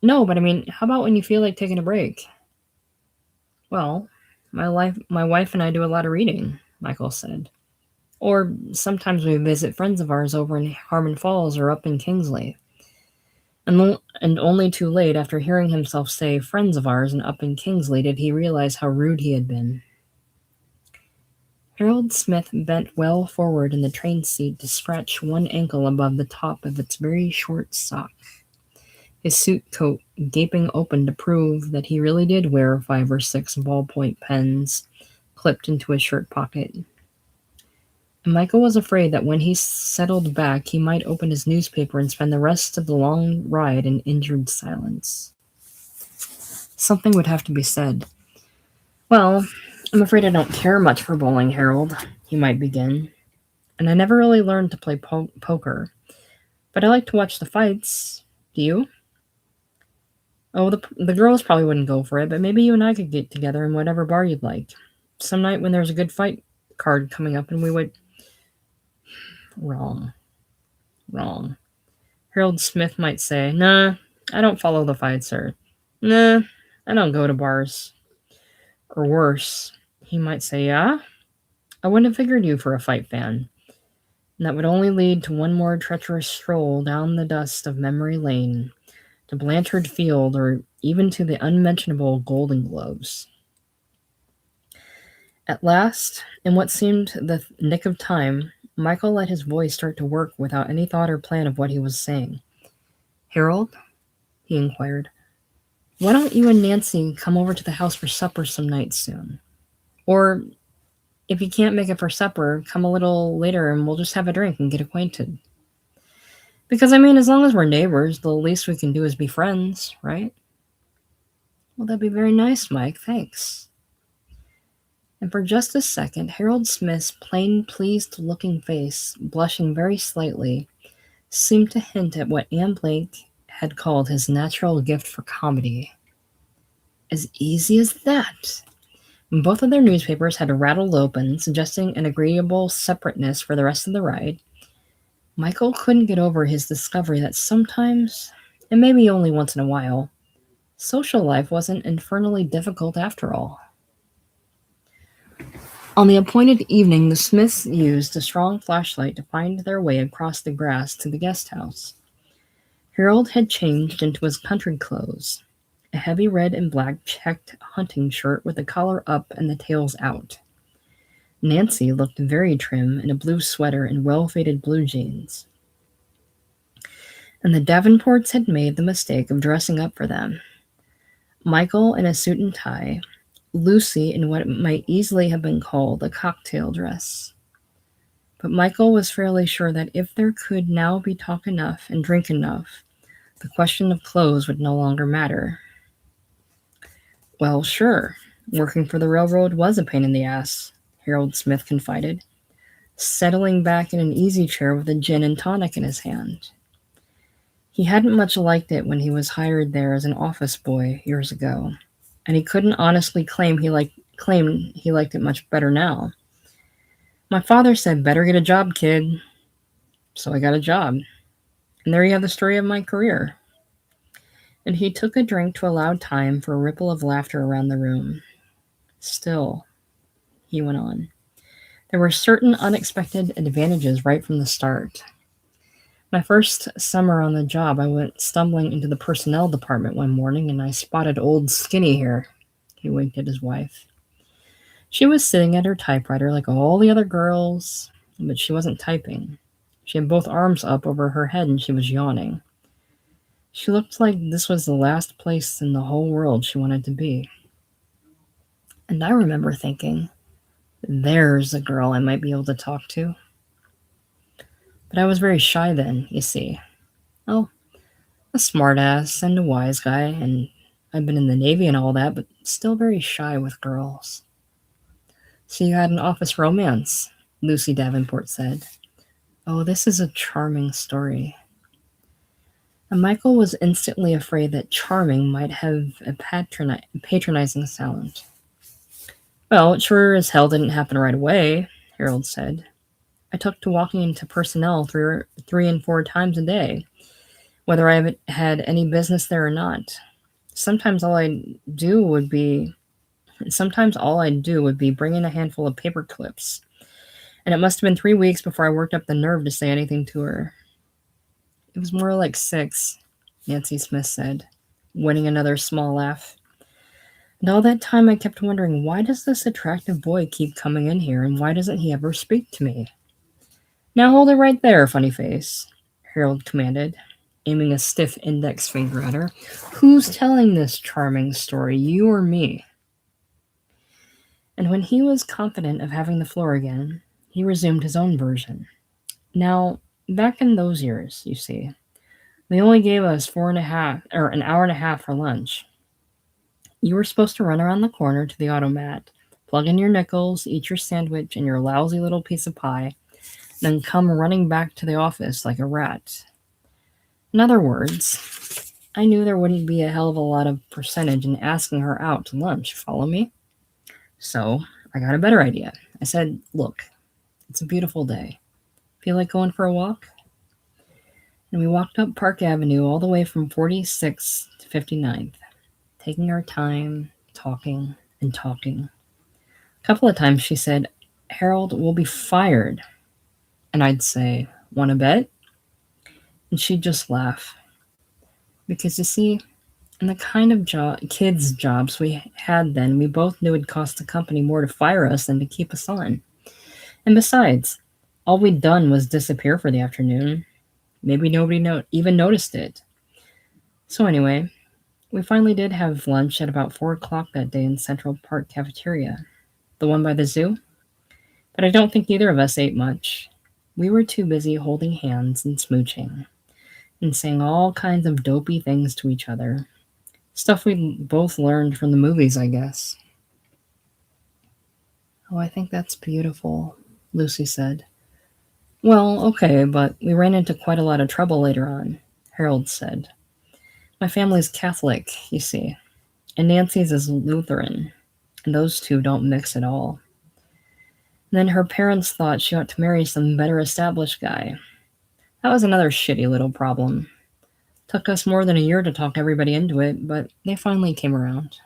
No, but I mean, how about when you feel like taking a break? Well, my wife and I do a lot of reading, Michael said. Or sometimes we visit friends of ours over in Harmon Falls or up in Kingsley. And only too late, after hearing himself say friends of ours and up in Kingsley, did he realize how rude he had been. Harold Smith bent well forward in the train seat to scratch one ankle above the top of its very short sock, his suit coat gaping open to prove that he really did wear 5 or 6 ballpoint pens clipped into his shirt pocket. And Michael was afraid that when he settled back, he might open his newspaper and spend the rest of the long ride in injured silence. Something would have to be said. Well, I'm afraid I don't care much for bowling, Harold, he might begin. And I never really learned to play poker. But I like to watch the fights. Do you? Oh, the girls probably wouldn't go for it, but maybe you and I could get together in whatever bar you'd like. Some night when there's a good fight card coming up and we would... Wrong. Harold Smith might say, nah, I don't follow the fights, or nah, I don't go to bars. Or worse, he might say, yeah? I wouldn't have figured you for a fight fan. And that would only lead to one more treacherous stroll down the dust of memory lane, to Blanchard Field, or even to the unmentionable Golden Gloves. At last, in what seemed the nick of time, Michael let his voice start to work without any thought or plan of what he was saying. Harold, he inquired, why don't you and Nancy come over to the house for supper some night soon? Or, if you can't make it for supper, come a little later and we'll just have a drink and get acquainted. Because, I mean, as long as we're neighbors, the least we can do is be friends, right? Well, that'd be very nice, Mike. Thanks. And for just a second, Harold Smith's plain, pleased-looking face, blushing very slightly, seemed to hint at what Anne Blake had called his natural gift for comedy. As easy as that. Both of their newspapers had rattled open, suggesting an agreeable separateness for the rest of the ride. Michael couldn't get over his discovery that sometimes, and maybe only once in a while, social life wasn't infernally difficult after all. On the appointed evening, the Smiths used a strong flashlight to find their way across the grass to the guest house. Harold had changed into his country clothes, a heavy red and black checked hunting shirt with the collar up and the tails out. Nancy looked very trim in a blue sweater and well-fitted blue jeans. And the Davenports had made the mistake of dressing up for them. Michael in a suit and tie, Lucy in what might easily have been called a cocktail dress. But Michael was fairly sure that if there could now be talk enough and drink enough, the question of clothes would no longer matter. Well, sure, working for the railroad was a pain in the ass, Harold Smith confided, settling back in an easy chair with a gin and tonic in his hand. He hadn't much liked it when he was hired there as an office boy years ago, and he couldn't honestly claim he liked it much better now. My father said, "Better get a job, kid." So I got a job. And there you have the story of my career. And he took a drink to allow time for a ripple of laughter around the room. Still, he went on, there were certain unexpected advantages right from the start. My first summer on the job, I went stumbling into the personnel department one morning and I spotted old Skinny here. He winked at his wife. She was sitting at her typewriter like all the other girls, but she wasn't typing. She had both arms up over her head and she was yawning. She looked like this was the last place in the whole world she wanted to be. And I remember thinking, there's a girl I might be able to talk to. But I was very shy then, you see. Oh, a smartass and a wise guy, and I'd been in the Navy and all that, but still very shy with girls. So you had an office romance, Lucy Davenport said. Oh, this is a charming story. And Michael was instantly afraid that charming might have a patronizing sound. Well, it sure as hell didn't happen right away, Harold said. I took to walking into personnel three and four times a day, whether I had any business there or not. Sometimes all I'd do would be bring in a handful of paper clips, and it must have been 3 weeks before I worked up the nerve to say anything to her. It was more like 6, Nancy Smith said, winning another small laugh. And all that time I kept wondering, why does this attractive boy keep coming in here, and why doesn't he ever speak to me? Now hold it right there, funny face, Harold commanded, aiming a stiff index finger at her. Who's telling this charming story, you or me? And when he was confident of having the floor again, he resumed his own version. Now, back in those years, you see, they only gave us an hour and a half for lunch. You were supposed to run around the corner to the automat, plug in your nickels, eat your sandwich and your lousy little piece of pie, then come running back to the office like a rat. In other words, I knew there wouldn't be a hell of a lot of percentage in asking her out to lunch, follow me? So I got a better idea. I said, look, it's a beautiful day. Feel like going for a walk? And we walked up Park Avenue all the way from 46th to 59th, taking our time, talking and talking. A couple of times she said, Harold, we'll be fired. And I'd say, want to bet? And she'd just laugh. Because you see, in the kind of kids' jobs we had then, we both knew it'd cost the company more to fire us than to keep us on. And besides, all we'd done was disappear for the afternoon. Maybe nobody even noticed it. So anyway, we finally did have lunch at about 4 o'clock that day in Central Park Cafeteria, the one by the zoo. But I don't think either of us ate much. We were too busy holding hands and smooching, and saying all kinds of dopey things to each other. Stuff we both learned from the movies, I guess. Oh, I think that's beautiful, Lucy said. Well, okay, but we ran into quite a lot of trouble later on, Harold said. My family's Catholic, you see, and Nancy's is Lutheran, and those two don't mix at all. And then her parents thought she ought to marry some better established guy. That was another shitty little problem. Took us more than a year to talk everybody into it, but they finally came around.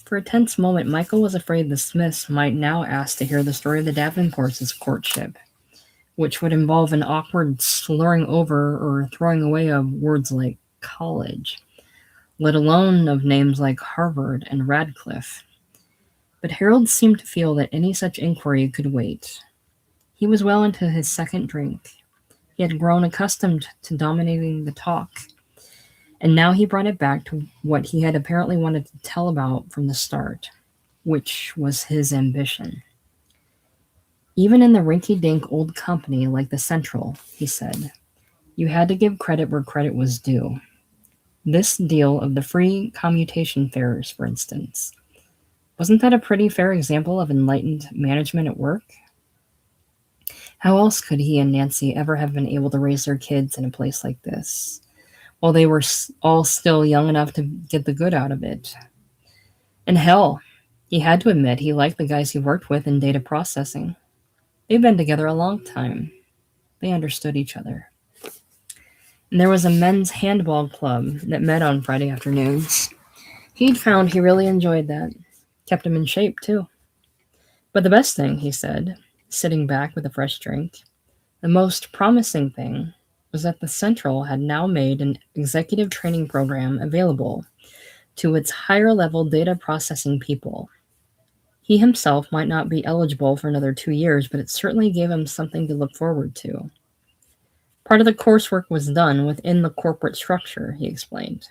For a tense moment, Michael was afraid the Smiths might now ask to hear the story of the Davenports' courtship, which would involve an awkward slurring over or throwing away of words like college, let alone of names like Harvard and Radcliffe. But Harold seemed to feel that any such inquiry could wait. He was well into his second drink. He had grown accustomed to dominating the talk, and now he brought it back to what he had apparently wanted to tell about from the start, which was his ambition. Even in the rinky-dink old company like the Central, he said, you had to give credit where credit was due. This deal of the free commutation fares, for instance. Wasn't that a pretty fair example of enlightened management at work? How else could he and Nancy ever have been able to raise their kids in a place like this, while they were all still young enough to get the good out of it? And hell, he had to admit he liked the guys he worked with in data processing. They'd been together a long time. They understood each other. And there was a men's handball club that met on Friday afternoons. He'd found he really enjoyed that. Kept him in shape, too. But the best thing, he said, sitting back with a fresh drink, the most promising thing was that the Central had now made an executive training program available to its higher level data processing people. He himself might not be eligible for another 2 years, but it certainly gave him something to look forward to. Part of the coursework was done within the corporate structure, he explained,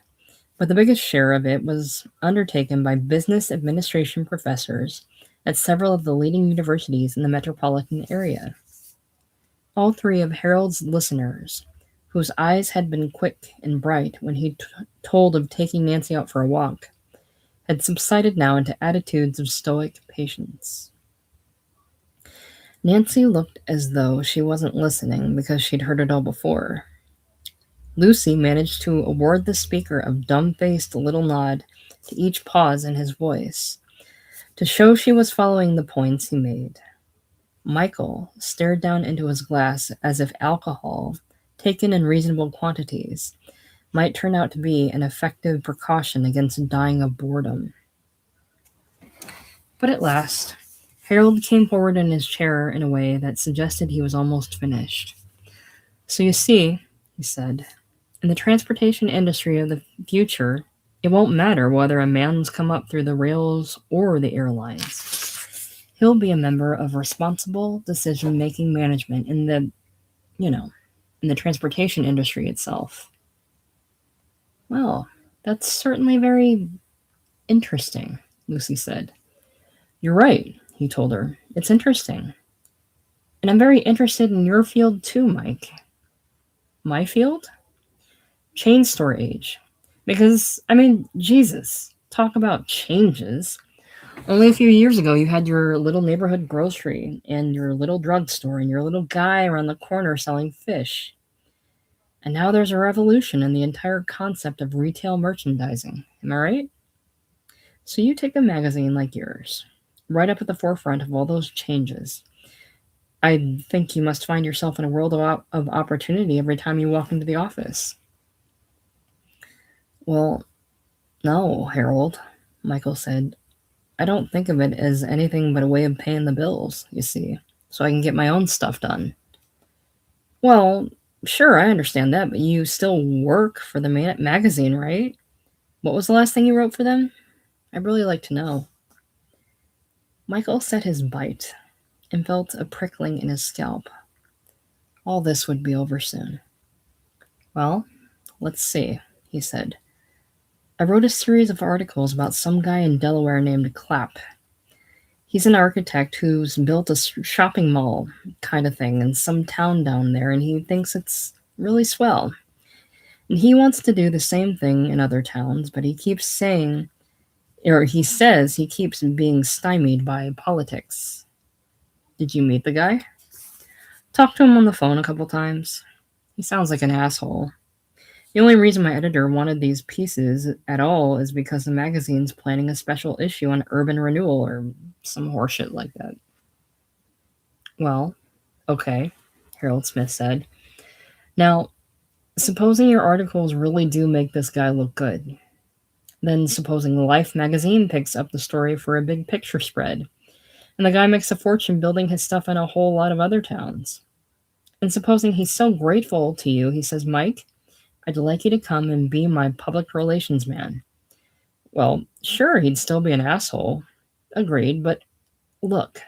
but the biggest share of it was undertaken by business administration professors at several of the leading universities in the metropolitan area. All three of Harold's listeners, whose eyes had been quick and bright when he told of taking Nancy out for a walk, had subsided now into attitudes of stoic patience. Nancy looked as though she wasn't listening because she'd heard it all before. Lucy managed to award the speaker a dumb-faced little nod to each pause in his voice, to show she was following the points he made. Michael stared down into his glass as if alcohol, taken in reasonable quantities, might turn out to be an effective precaution against dying of boredom. But at last, Harold came forward in his chair in a way that suggested he was almost finished. So you see, he said, in the transportation industry of the future, it won't matter whether a man's come up through the rails or the airlines. He'll be a member of responsible decision-making management in the transportation industry itself. Well, that's certainly very interesting, Lucy said. You're right, he told her. It's interesting. And I'm very interested in your field too, Mike. My field? Chain store age. Because, Jesus, talk about changes. Only a few years ago, you had your little neighborhood grocery and your little drugstore and your little guy around the corner selling fish. And now there's a revolution in the entire concept of retail merchandising. Am I right? So you take a magazine like yours, right up at the forefront of all those changes. I think you must find yourself in a world of opportunity every time you walk into the office. Well, no, Harold, Michael said. I don't think of it as anything but a way of paying the bills, you see, so I can get my own stuff done. Well, sure, I understand that, but you still work for the magazine, right? What was the last thing you wrote for them? I'd really like to know. Michael set his bite and felt a prickling in his scalp. All this would be over soon. Well, let's see, he said. I wrote a series of articles about some guy in Delaware named Clapp. He's an architect who's built a shopping mall kind of thing in some town down there, and he thinks it's really swell. And he wants to do the same thing in other towns, but he says he keeps being stymied by politics. Did you meet the guy? Talked to him on the phone a couple times. He sounds like an asshole. The only reason my editor wanted these pieces at all is because the magazine's planning a special issue on urban renewal or some horseshit like that. Well, okay, Harold Smith said. Now, supposing your articles really do make this guy look good, then supposing Life magazine picks up the story for a big picture spread, and the guy makes a fortune building his stuff in a whole lot of other towns. And supposing he's so grateful to you, he says, Mike, I'd like you to come and be my public relations man. Well, sure, he'd still be an asshole. Agreed, but look.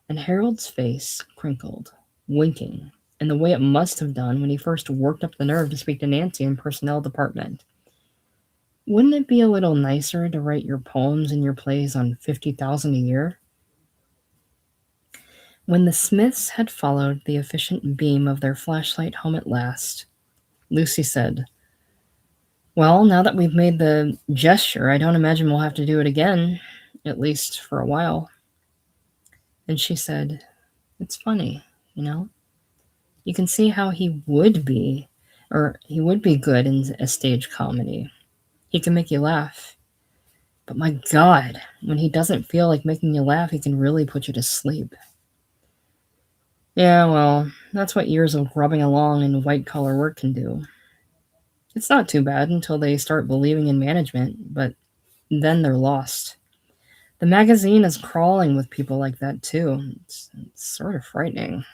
And Harold's face crinkled, winking, in the way it must have done when he first worked up the nerve to speak to Nancy in personnel department. Wouldn't it be a little nicer to write your poems and your plays on $50,000 a year? When the Smiths had followed the efficient beam of their flashlight home at last, Lucy said, Well, now that we've made the gesture, I don't imagine we'll have to do it again, at least for a while. And she said, It's funny, you know? You can see how he would be good in a stage comedy. He can make you laugh. But my God, when he doesn't feel like making you laugh, he can really put you to sleep. Yeah, well, that's what years of grubbing along in white collar work can do. It's not too bad until they start believing in management, but then they're lost. The magazine is crawling with people like that, too. It's sort of frightening.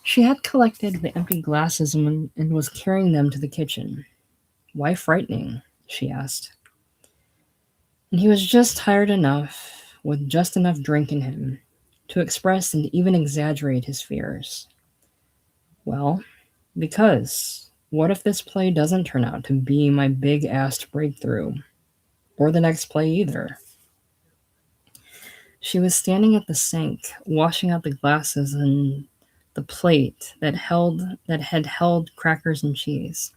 She had collected the empty glasses and was carrying them to the kitchen. Why frightening? She asked. And he was just tired enough, with just enough drink in him, to express and even exaggerate his fears. Well, because what if this play doesn't turn out to be my big assed breakthrough? Or the next play either? She was standing at the sink, washing out the glasses and the plate that had held crackers and cheese.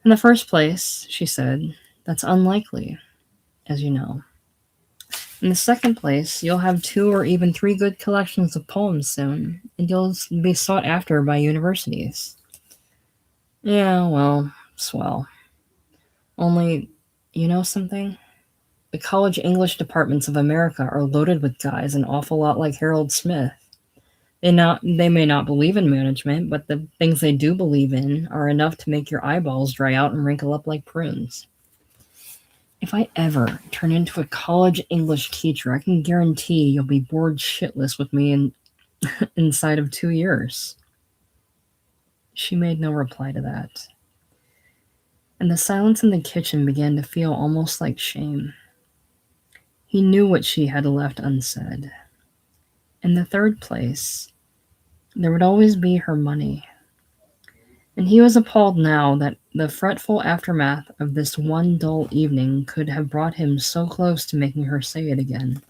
In the first place, she said, that's unlikely, as you know. In the second place, you'll have 2 or even 3 good collections of poems soon, and you'll be sought after by universities. Yeah, well, swell. Only, you know something? The college English departments of America are loaded with guys an awful lot like Harold Smith. They may not believe in management, but the things they do believe in are enough to make your eyeballs dry out and wrinkle up like prunes. If I ever turn into a college English teacher, I can guarantee you'll be bored shitless with me inside of 2 years. She made no reply to that. And the silence in the kitchen began to feel almost like shame. He knew what she had left unsaid. In the third place, there would always be her money. And he was appalled now that the fretful aftermath of this one dull evening could have brought him so close to making her say it again.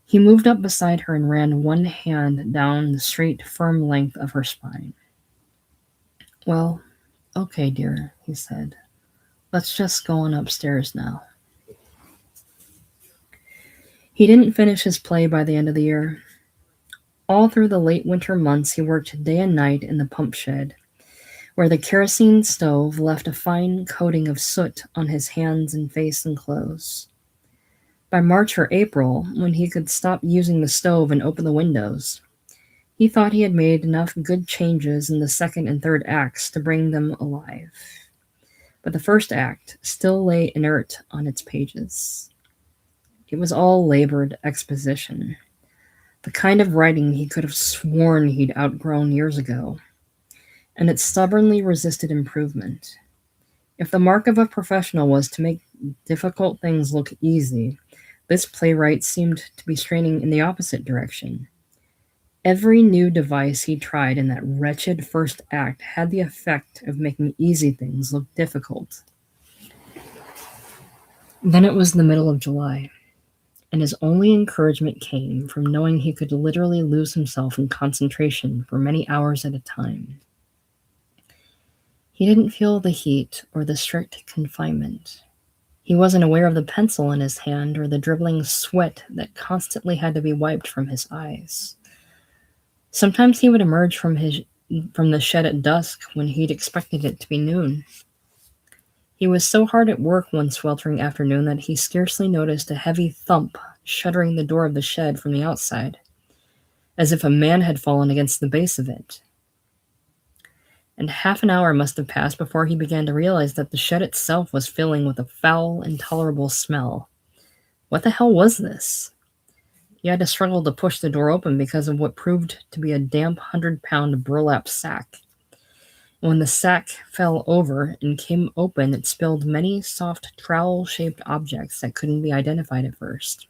He moved up beside her and ran one hand down the straight, firm length of her spine. Well, okay, dear, he said. Let's just go on upstairs now. He didn't finish his play by the end of the year. All through the late winter months, he worked day and night in the pump shed, where the kerosene stove left a fine coating of soot on his hands and face and clothes. By March or April, when he could stop using the stove and open the windows, he thought he had made enough good changes in the second and third acts to bring them alive. But the first act still lay inert on its pages. It was all labored exposition, the kind of writing he could have sworn he'd outgrown years ago, and it stubbornly resisted improvement. If the mark of a professional was to make difficult things look easy, this playwright seemed to be straining in the opposite direction. Every new device he tried in that wretched first act had the effect of making easy things look difficult. Then it was the middle of July, and his only encouragement came from knowing he could literally lose himself in concentration for many hours at a time. He didn't feel the heat or the strict confinement. He wasn't aware of the pencil in his hand or the dribbling sweat that constantly had to be wiped from his eyes. Sometimes he would emerge from the shed at dusk when he'd expected it to be noon. He was so hard at work one sweltering afternoon that he scarcely noticed a heavy thump shuttering the door of the shed from the outside, as if a man had fallen against the base of it. And half an hour must have passed before he began to realize that the shed itself was filling with a foul, intolerable smell. What the hell was this? He had to struggle to push the door open because of what proved to be a damp 100-pound burlap sack. When the sack fell over and came open, it spilled many soft trowel-shaped objects that couldn't be identified at first,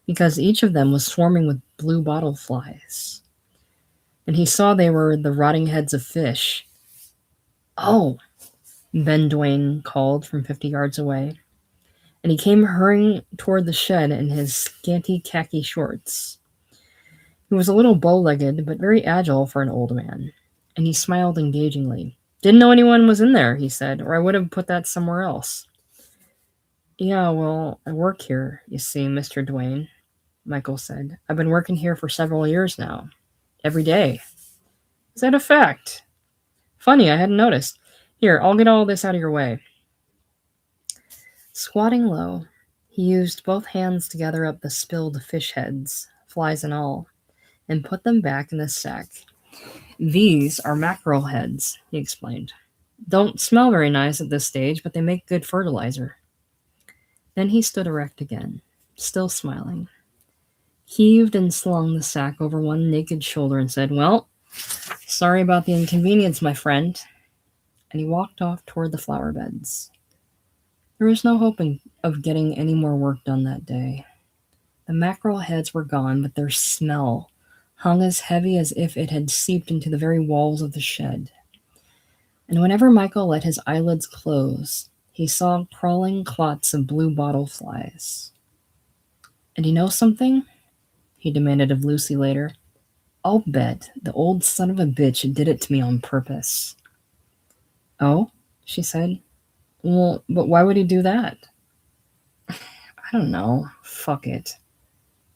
because each of them was swarming with blue bottle flies. And he saw they were the rotting heads of fish. "Oh," Ben Duane called from 50 yards away, and he came hurrying toward the shed in his scanty khaki shorts. He was a little bow-legged, but very agile for an old man, and he smiled engagingly. "Didn't know anyone was in there," he said, "or I would have put that somewhere else." "Yeah, well, I work here, you see, Mr. Duane." Michael said. "I've been working here for several years now. Every day." "Is that a fact? Funny, I hadn't noticed. Here, I'll get all this out of your way." Squatting low, he used both hands to gather up the spilled fish heads, flies and all, and put them back in the sack. "These are mackerel heads," he explained. "Don't smell very nice at this stage, but they make good fertilizer." Then he stood erect again, still smiling, heaved and slung the sack over one naked shoulder and said, "Well, sorry about the inconvenience, my friend." And he walked off toward the flower beds. There was no hope of getting any more work done that day. The mackerel heads were gone, but their smell hung as heavy as if it had seeped into the very walls of the shed. And whenever Michael let his eyelids close, he saw crawling clots of blue bottle flies. "And you know something?" he demanded of Lucy later. "I'll bet the old son of a bitch did it to me on purpose." "Oh?" she said. "Well, but why would he do that?" "I don't know. Fuck it.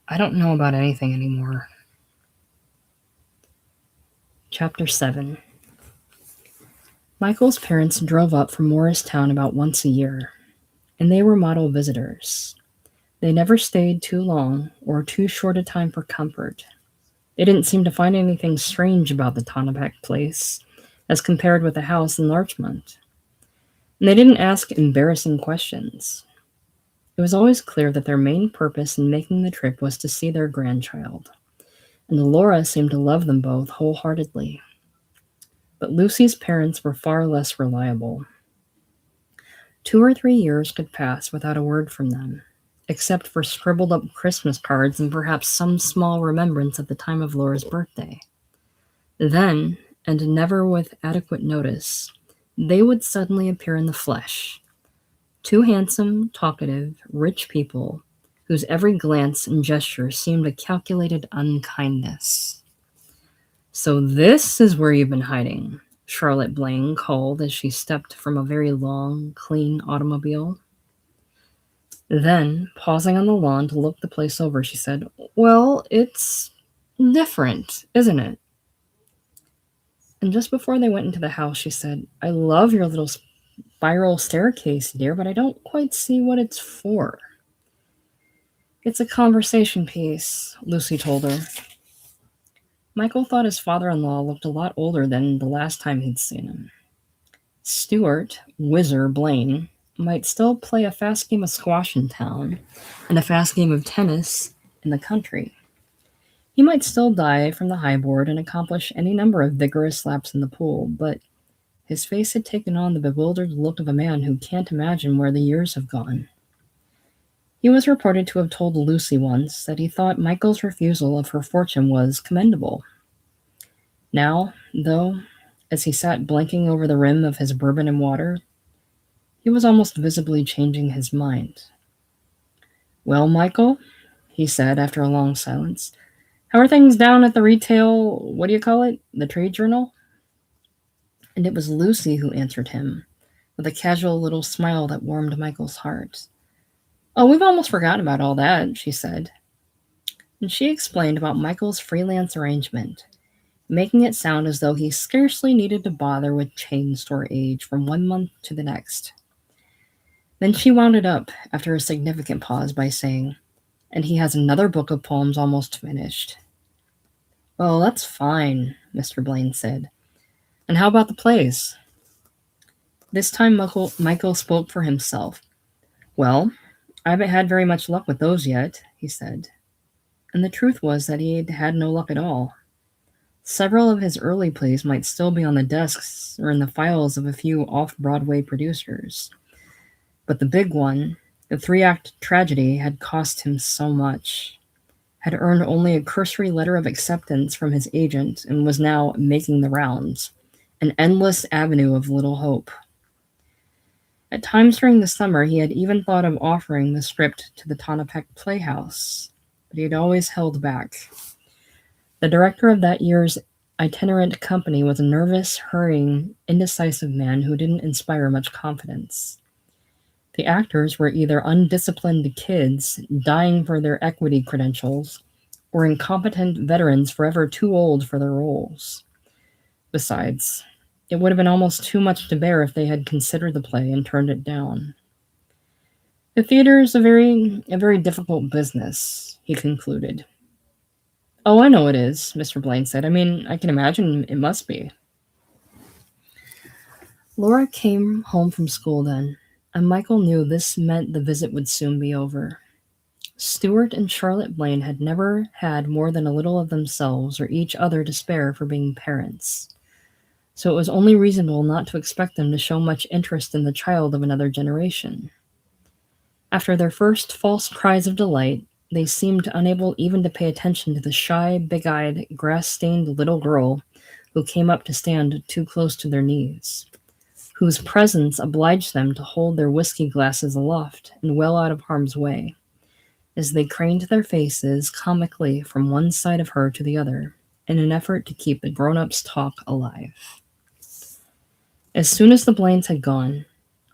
I don't know about anything anymore." Chapter 7. Michael's parents drove up from Morristown about once a year, and they were model visitors. They never stayed too long or too short a time for comfort. They didn't seem to find anything strange about the Tonopah place as compared with the house in Larchmont. And they didn't ask embarrassing questions. It was always clear that their main purpose in making the trip was to see their grandchild, and Laura seemed to love them both wholeheartedly. But Lucy's parents were far less reliable. 2 or 3 years could pass without a word from them, except for scribbled up Christmas cards and perhaps some small remembrance at the time of Laura's birthday. Then, and never with adequate notice, they would suddenly appear in the flesh. Two handsome, talkative, rich people whose every glance and gesture seemed a calculated unkindness. "So this is where you've been hiding," Charlotte Blaine called as she stepped from a very long, clean automobile. Then, pausing on the lawn to look the place over, she said, "Well, it's different, isn't it?" And just before they went into the house, she said, "I love your little spiral staircase, dear, but I don't quite see what it's for." "It's a conversation piece," Lucy told her. Michael thought his father-in-law looked a lot older than the last time he'd seen him. Stuart Whizzer Blaine might still play a fast game of squash in town and a fast game of tennis in the country. He might still dive from the high board and accomplish any number of vigorous laps in the pool, but his face had taken on the bewildered look of a man who can't imagine where the years have gone. He was reported to have told Lucy once that he thought Michael's refusal of her fortune was commendable. Now, though, as he sat blinking over the rim of his bourbon and water, he was almost visibly changing his mind. "Well, Michael," he said after a long silence, "how are things down at the retail, what do you call it, the trade journal?" And it was Lucy who answered him, with a casual little smile that warmed Michael's heart. "Oh, we've almost forgotten about all that," she said. And she explained about Michael's freelance arrangement, making it sound as though he scarcely needed to bother with chain store age from one month to the next. Then she wound it up, after a significant pause, by saying, "And he has another book of poems almost finished." "Well, that's fine," Mr. Blaine said. "And how about the plays?" This time Michael spoke for himself. "Well, I haven't had very much luck with those yet," he said. And the truth was that he had had no luck at all. Several of his early plays might still be on the desks or in the files of a few off-Broadway producers. But the big one, the three-act tragedy, had cost him so much, had earned only a cursory letter of acceptance from his agent, and was now making the rounds, an endless avenue of little hope. At times during the summer, he had even thought of offering the script to the Tonopah Playhouse, but he had always held back. The director of that year's itinerant company was a nervous, hurrying, indecisive man who didn't inspire much confidence. The actors were either undisciplined kids dying for their equity credentials or incompetent veterans forever too old for their roles. Besides, it would have been almost too much to bear if they had considered the play and turned it down. The theater is a very difficult business, he concluded. Oh, I know it is, Mr. Blaine said. I mean, I can imagine it must be. Laura came home from school then, and Michael knew this meant the visit would soon be over. Stuart and Charlotte Blaine had never had more than a little of themselves or each other to spare for being parents, so it was only reasonable not to expect them to show much interest in the child of another generation. After their first false cries of delight, they seemed unable even to pay attention to the shy, big-eyed, grass-stained little girl who came up to stand too close to their knees, whose presence obliged them to hold their whiskey glasses aloft and well out of harm's way, as they craned their faces comically from one side of her to the other, in an effort to keep the grown-ups' talk alive. As soon as the Blaines had gone,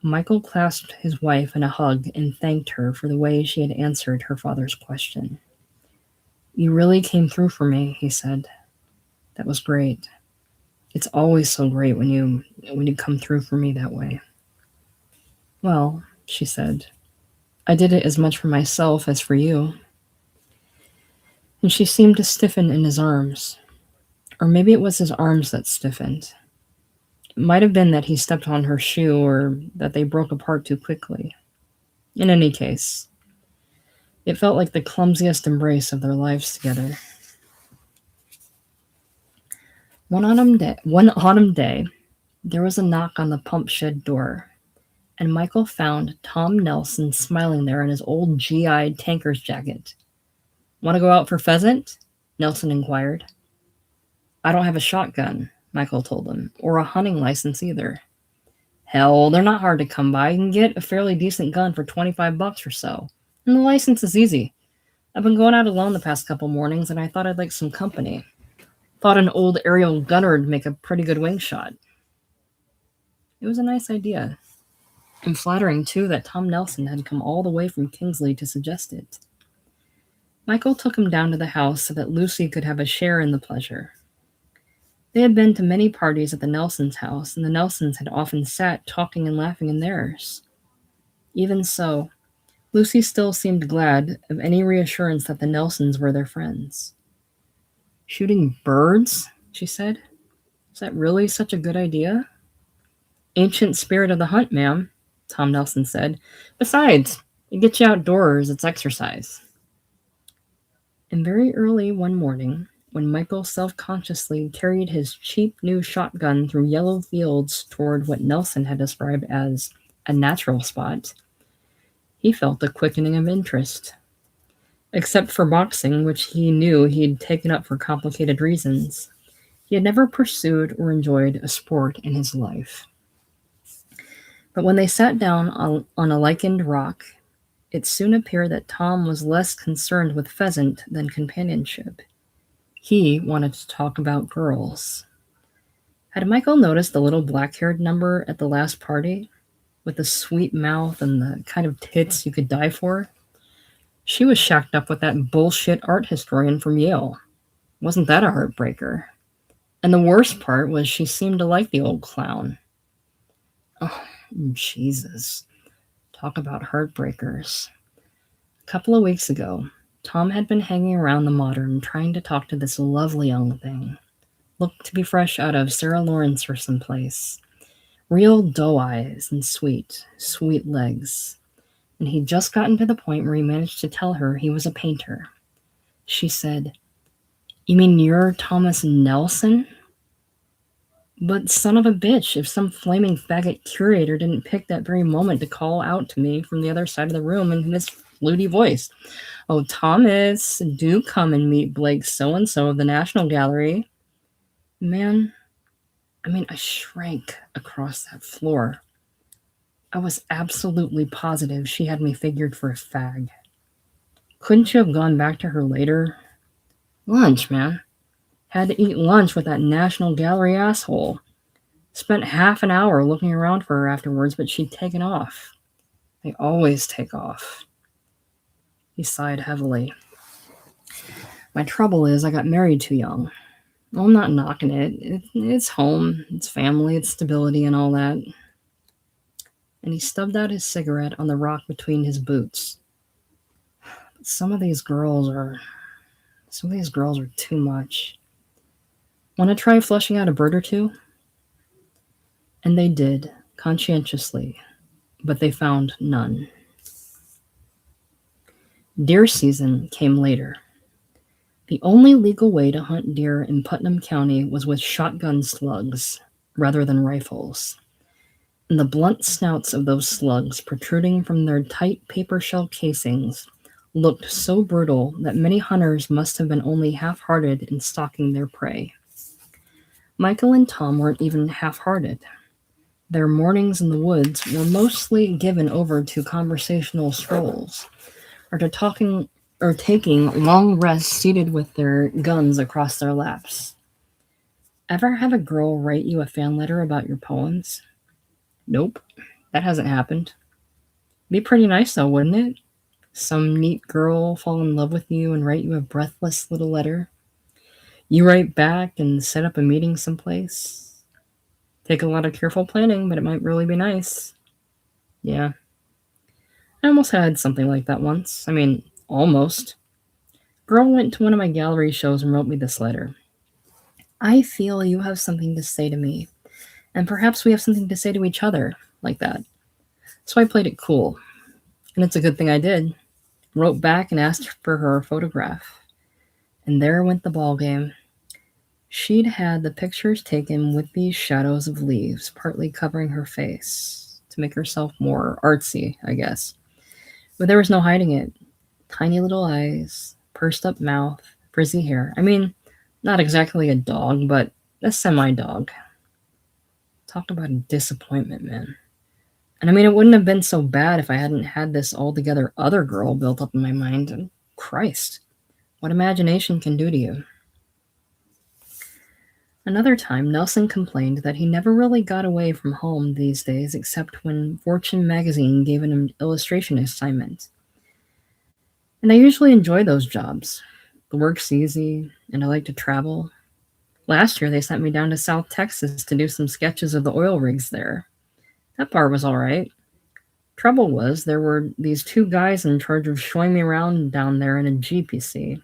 Michael clasped his wife in a hug and thanked her for the way she had answered her father's question. "You really came through for me," he said. "That was great. It's always so great when you come through for me that way." "Well," she said, "I did it as much for myself as for you." And she seemed to stiffen in his arms. Or maybe it was his arms that stiffened. It might have been that he stepped on her shoe or that they broke apart too quickly. In any case, it felt like the clumsiest embrace of their lives together. One autumn day, there was a knock on the pump shed door, and Michael found Tom Nelson smiling there in his old GI tanker's jacket. "Want to go out for pheasant?" Nelson inquired. "I don't have a shotgun," Michael told him, "or a hunting license either." "Hell, they're not hard to come by. You can get a fairly decent gun for $25 or so. And the license is easy. I've been going out alone the past couple mornings, and I thought I'd like some company. Thought an old aerial gunner would make a pretty good wing shot." It was a nice idea, and flattering, too, that Tom Nelson had come all the way from Kingsley to suggest it. Michael took him down to the house so that Lucy could have a share in the pleasure. They had been to many parties at the Nelsons' house, and the Nelsons had often sat talking and laughing in theirs. Even so, Lucy still seemed glad of any reassurance that the Nelsons were their friends. "Shooting birds?" she said. "Is that really such a good idea?" "Ancient spirit of the hunt, ma'am," Tom Nelson said. "Besides, it gets you outdoors, it's exercise." And very early one morning, when Michael self-consciously carried his cheap new shotgun through yellow fields toward what Nelson had described as a natural spot, he felt a quickening of interest. Except for boxing, which he knew he had taken up for complicated reasons, he had never pursued or enjoyed a sport in his life. But when they sat down on a lichened rock, it soon appeared that Tom was less concerned with pheasant than companionship. He wanted to talk about girls. Had Michael noticed the little black-haired number at the last party, with the sweet mouth and the kind of tits you could die for? She was shacked up with that bullshit art historian from Yale. Wasn't that a heartbreaker? And the worst part was she seemed to like the old clown. Oh, Jesus. Talk about heartbreakers. A couple of weeks ago, Tom had been hanging around the Modern trying to talk to this lovely young thing. Looked to be fresh out of Sarah Lawrence or someplace. Real doe eyes and sweet, sweet legs. And he'd just gotten to the point where he managed to tell her he was a painter. She said, "You mean you're Thomas Nelson?" But son of a bitch, if some flaming faggot curator didn't pick that very moment to call out to me from the other side of the room in his fluty voice, "Oh, Thomas, do come and meet Blake so-and-so of the National Gallery." Man, I shrank across that floor. I was absolutely positive she had me figured for a fag. Couldn't you have gone back to her later? Lunch, man. Had to eat lunch with that National Gallery asshole. Spent half an hour looking around for her afterwards, but she'd taken off. They always take off. He sighed heavily. My trouble is I got married too young. Well, I'm not knocking it's home, it's family, it's stability and all that. And he stubbed out his cigarette on the rock between his boots. But some of these girls are too much. Want to try flushing out a bird or two? And they did, conscientiously, but they found none. Deer season came later. The only legal way to hunt deer in Putnam County was with shotgun slugs rather than rifles. And the blunt snouts of those slugs, protruding from their tight paper shell casings, looked so brutal that many hunters must have been only half-hearted in stalking their prey. Michael and Tom weren't even half-hearted. Their mornings in the woods were mostly given over to conversational strolls, or to talking or taking long rests seated with their guns across their laps. Ever have a girl write you a fan letter about your poems? Nope, that hasn't happened. Be pretty nice though, wouldn't it? Some neat girl fall in love with you and write you a breathless little letter. You write back and set up a meeting someplace. Take a lot of careful planning, but it might really be nice. Yeah. I almost had something like that once. I mean, almost. Girl went to one of my gallery shows and wrote me this letter. I feel you have something to say to me, and perhaps we have something to say to each other, like that. So I played it cool, and it's a good thing I did. Wrote back and asked for her photograph. And there went the ball game. She'd had the pictures taken with these shadows of leaves, partly covering her face, to make herself more artsy, I guess. But there was no hiding it. Tiny little eyes, pursed up mouth, frizzy hair. I mean, not exactly a dog, but a semi-dog. Talk about a disappointment, man. And I mean, it wouldn't have been so bad if I hadn't had this altogether other girl built up in my mind. And Christ, what imagination can do to you. Another time, Nelson complained that he never really got away from home these days except when Fortune magazine gave him an illustration assignment. And I usually enjoy those jobs. The work's easy, and I like to travel. Last year, they sent me down to South Texas to do some sketches of the oil rigs there. That part was all right. Trouble was, there were these two guys in charge of showing me around down there in a Jeep, you see.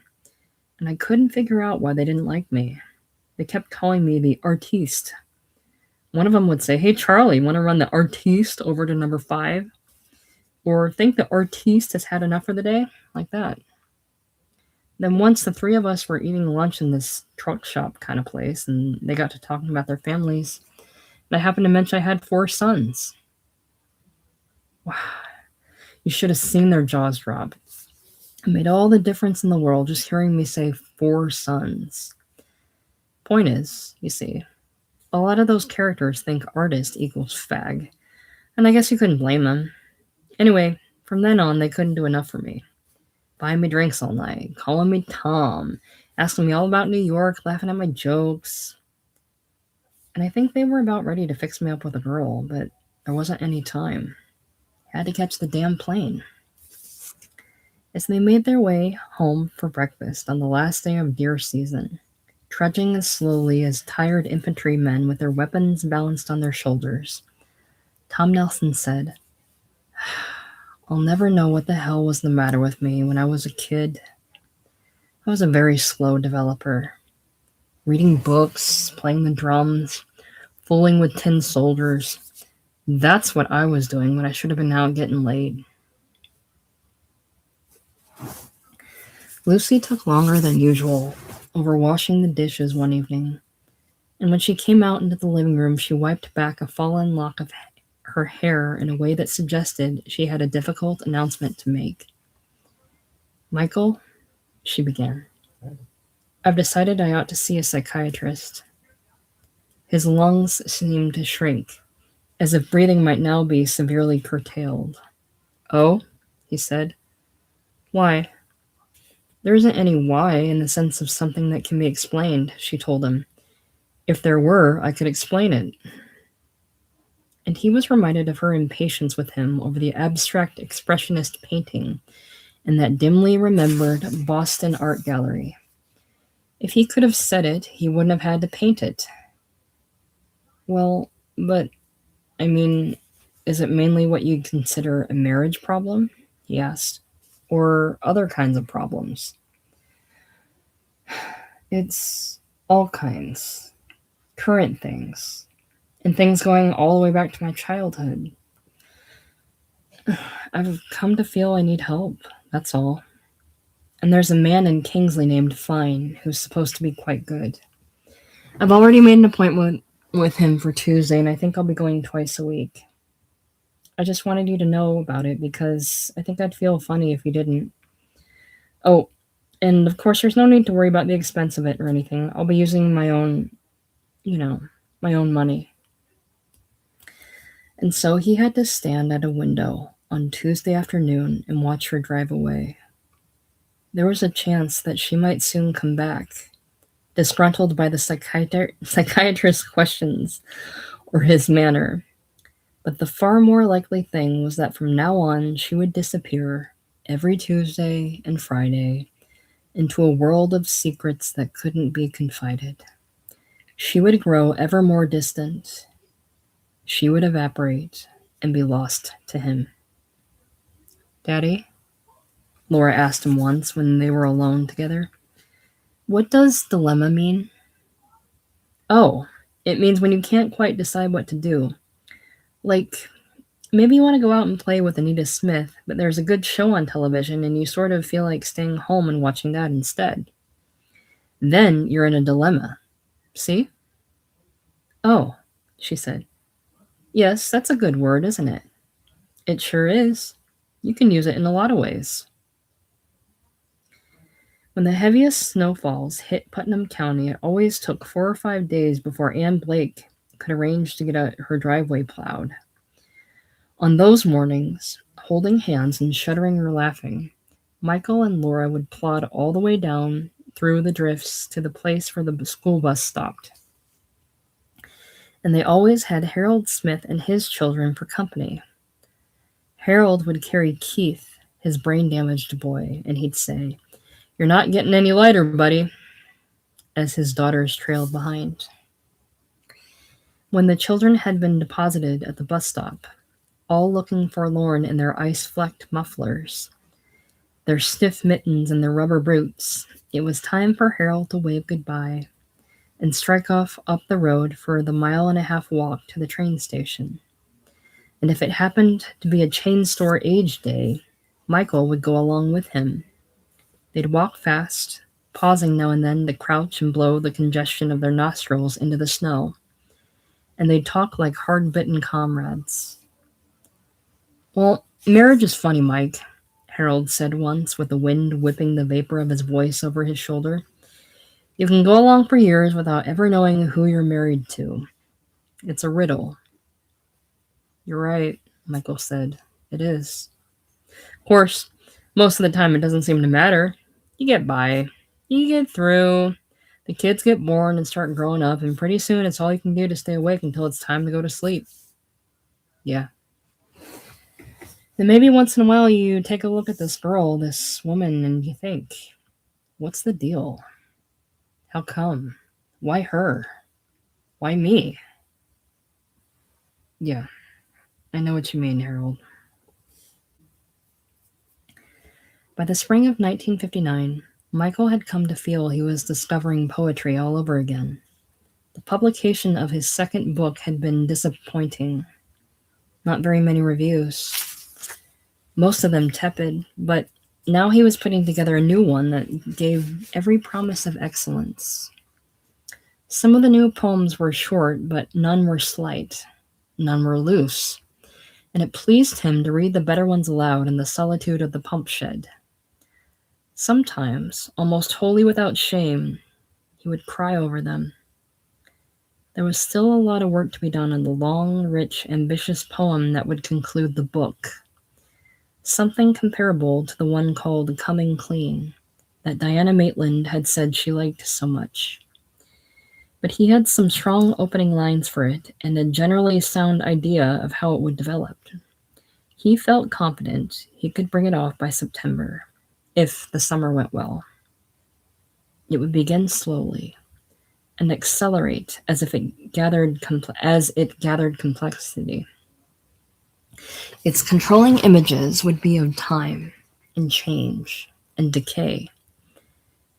And I couldn't figure out why they didn't like me. They kept calling me the artiste. One of them would say, "Hey, Charlie, want to run the artiste over to number 5? Or think the artiste has had enough for the day?" Like that. Then once the three of us were eating lunch in this truck shop kind of place, and they got to talking about their families, and I happened to mention I had 4 sons. Wow. You should have seen their jaws drop. It made all the difference in the world just hearing me say 4 sons. Point is, you see, a lot of those characters think artist equals fag, and I guess you couldn't blame them. Anyway, from then on, they couldn't do enough for me. Buying me drinks all night, calling me Tom, asking me all about New York, laughing at my jokes. And I think they were about ready to fix me up with a girl, but there wasn't any time. Had to catch the damn plane. As they made their way home for breakfast on the last day of deer season, trudging as slowly as tired infantrymen with their weapons balanced on their shoulders, Tom Nelson said, "I'll never know what the hell was the matter with me when I was a kid. I was a very slow developer. Reading books, playing the drums, fooling with tin soldiers. That's what I was doing when I should have been out getting laid." Lucy took longer than usual over washing the dishes one evening, and when she came out into the living room, she wiped back a fallen lock of her hair in a way that suggested she had a difficult announcement to make. "Michael," she began, "I've decided I ought to see a psychiatrist." His lungs seemed to shrink, as if breathing might now be severely curtailed. "Oh?" he said. "Why?" "There isn't any why in the sense of something that can be explained," she told him. "If there were, I could explain it." and he was reminded of her impatience with him over the abstract expressionist painting in that dimly remembered Boston art gallery. If he could have said it, he wouldn't have had to paint it. Well, but, I mean, is it mainly what you'd consider a marriage problem? He asked. Or other kinds of problems? It's all kinds. Current things. And things going all the way back to my childhood. I've come to feel I need help, that's all. And there's a man in Kingsley named Fine who's supposed to be quite good. I've already made an appointment with him for Tuesday, and I think I'll be going twice a week. I just wanted you to know about it because I think I'd feel funny if you didn't. Oh, and of course, there's no need to worry about the expense of it or anything. I'll be using my own, you know, my own money. And so he had to stand at a window on Tuesday afternoon and watch her drive away. There was a chance that she might soon come back, disgruntled by the psychiatrist's questions or his manner. But the far more likely thing was that from now on she would disappear every Tuesday and Friday into a world of secrets that couldn't be confided. She would grow ever more distant. She would evaporate and be lost to him. Daddy? Laura asked him once when they were alone together. What does dilemma mean? Oh, it means when you can't quite decide what to do. Like, maybe you want to go out and play with Anita Smith, but there's a good show on television and you sort of feel like staying home and watching that instead. Then you're in a dilemma. See? Oh, she said. Yes, that's a good word, isn't it? It sure is. You can use it in a lot of ways. When the heaviest snowfalls hit Putnam County, it always took 4 or 5 days before Ann Blake could arrange to get her driveway plowed. On those mornings, holding hands and shuddering or laughing, Michael and Laura would plod all the way down through the drifts to the place where the school bus stopped. And they always had Harold Smith and his children for company. Harold would carry Keith, his brain-damaged boy, and he'd say, "You're not getting any lighter, buddy," as his daughters trailed behind. When the children had been deposited at the bus stop, all looking forlorn in their ice-flecked mufflers, their stiff mittens and their rubber boots, it was time for Harold to wave goodbye and strike off up the road for the 1.5 mile walk to the train station. And if it happened to be a chain store age day, Michael would go along with him. They'd walk fast, pausing now and then to crouch and blow the congestion of their nostrils into the snow. And they'd talk like hard-bitten comrades. Well, marriage is funny, Mike, Harold said once, with the wind whipping the vapor of his voice over his shoulder. You can go along for years without ever knowing who you're married to. It's a riddle. You're right, Michael said. It is. Of course, most of the time it doesn't seem to matter. You get by. You get through. The kids get born and start growing up, and pretty soon it's all you can do to stay awake until it's time to go to sleep. Yeah. Then maybe once in a while you take a look at this girl, this woman, and you think, what's the deal? How come? Why her? Why me? Yeah, I know what you mean, Harold. By the spring of 1959, Michael had come to feel he was discovering poetry all over again. The publication of his second book had been disappointing. Not very many reviews. Most of them tepid, but now he was putting together a new one that gave every promise of excellence. Some of the new poems were short, but none were slight. None were loose. And it pleased him to read the better ones aloud in the solitude of the pump shed. Sometimes, almost wholly without shame, he would cry over them. There was still a lot of work to be done on the long, rich, ambitious poem that would conclude the book. Something comparable to the one called Coming Clean, that Diana Maitland had said she liked so much. but he had some strong opening lines for it and a generally sound idea of how it would develop. He felt confident he could bring it off by September, if the summer went well. It would begin slowly and accelerate as it gathered complexity. Its controlling images would be of time and change and decay,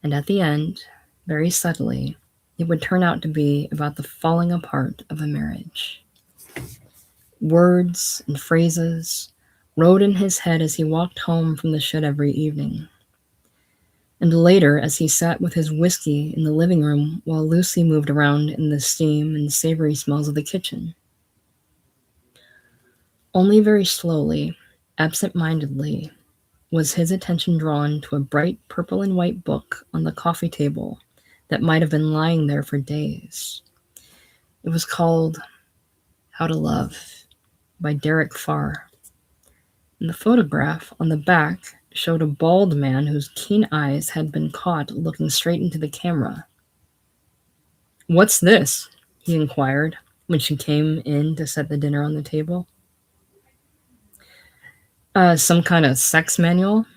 and at the end, very subtly, it would turn out to be about the falling apart of a marriage. Words and phrases rode in his head as he walked home from the shed every evening. And later, as he sat with his whiskey in the living room while Lucy moved around in the steam and savory smells of the kitchen. Only very slowly, absent-mindedly, was his attention drawn to a bright purple and white book on the coffee table that might have been lying there for days. It was called How to Love by Derek Farr. And the photograph on the back showed a bald man whose keen eyes had been caught looking straight into the camera. "What's this?" he inquired when she came in to set the dinner on the table. Some kind of sex manual?"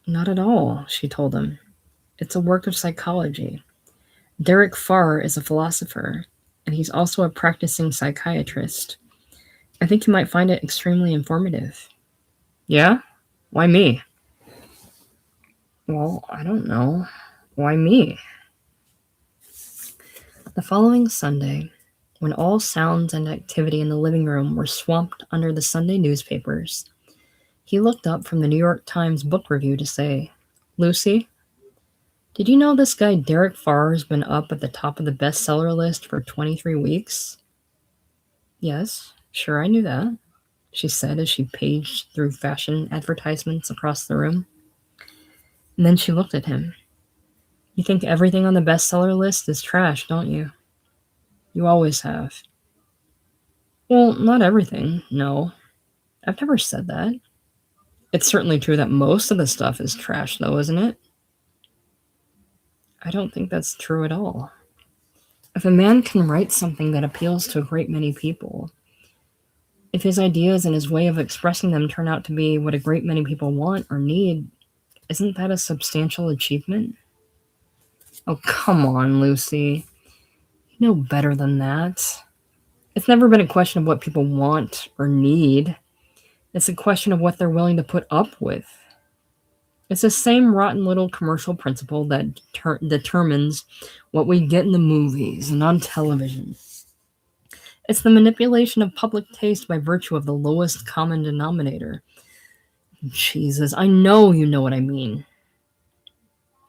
"Not at all," she told him. "It's a work of psychology. Derek Farr is a philosopher, and he's also a practicing psychiatrist. I think you might find it extremely informative." "Yeah? Why me?" "Well, I don't know. Why me?" The following Sunday, when all sounds and activity in the living room were swamped under the Sunday newspapers, he looked up from the New York Times book review to say, "Lucy, did you know this guy Derek Farr has been up at the top of the bestseller list for 23 weeks? "Yes, sure, I knew that," she said as she paged through fashion advertisements across the room. And then she looked at him. "You think everything on the bestseller list is trash, don't you? You always have." "Well, not everything, no. I've never said that. It's certainly true that most of the stuff is trash, though, isn't it?" "I don't think that's true at all. If a man can write something that appeals to a great many people, if his ideas and his way of expressing them turn out to be what a great many people want or need, isn't that a substantial achievement?" "Oh, come on, Lucy. You know better than that. It's never been a question of what people want or need. It's a question of what they're willing to put up with. It's the same rotten little commercial principle that determines what we get in the movies and on television. It's the manipulation of public taste by virtue of the lowest common denominator. Jesus, I know you know what I mean."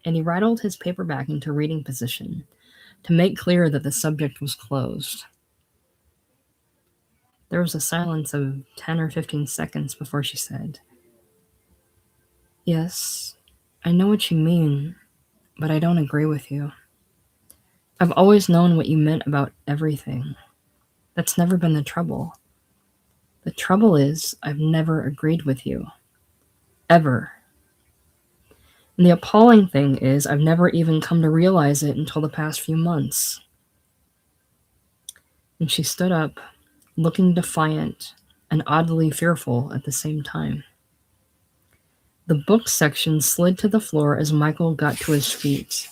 And he rattled his paperback into reading position to make clear that the subject was closed. There was a silence of 10 or 15 seconds before she said, "Yes, I know what you mean, but I don't agree with you. I've always known what you meant about everything. That's never been the trouble. The trouble is I've never agreed with you. Ever. And the appalling thing is I've never even come to realize it until the past few months." And she stood up, looking defiant and oddly fearful at the same time. The book section slid to the floor as Michael got to his feet.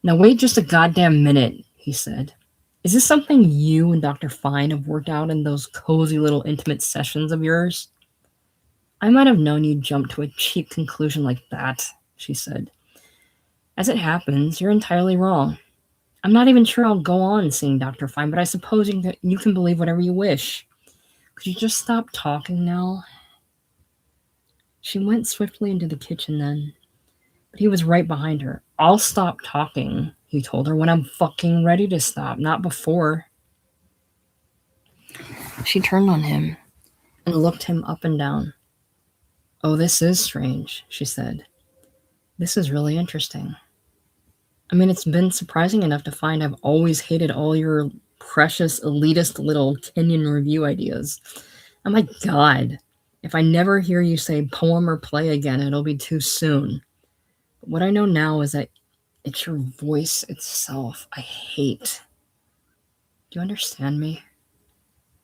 "Now wait just a goddamn minute," he said. "Is this something you and Dr. Fine have worked out in those cozy little intimate sessions of yours?" "I might have known you'd jump to a cheap conclusion like that," she said. "As it happens, you're entirely wrong. I'm not even sure I'll go on seeing Dr. Fine, but I suppose you can believe whatever you wish. Could you just stop talking now?" She went swiftly into the kitchen then, but he was right behind her. "I'll stop talking," he told her, "when I'm fucking ready to stop, not before." She turned on him and looked him up and down. "Oh, this is strange," she said. "This is really interesting. I mean, it's been surprising enough to find I've always hated all your precious elitist little Kenyan review ideas. Oh my God, if I never hear you say poem or play again, it'll be too soon. But what I know now is that It's your voice itself I hate. Do you understand me?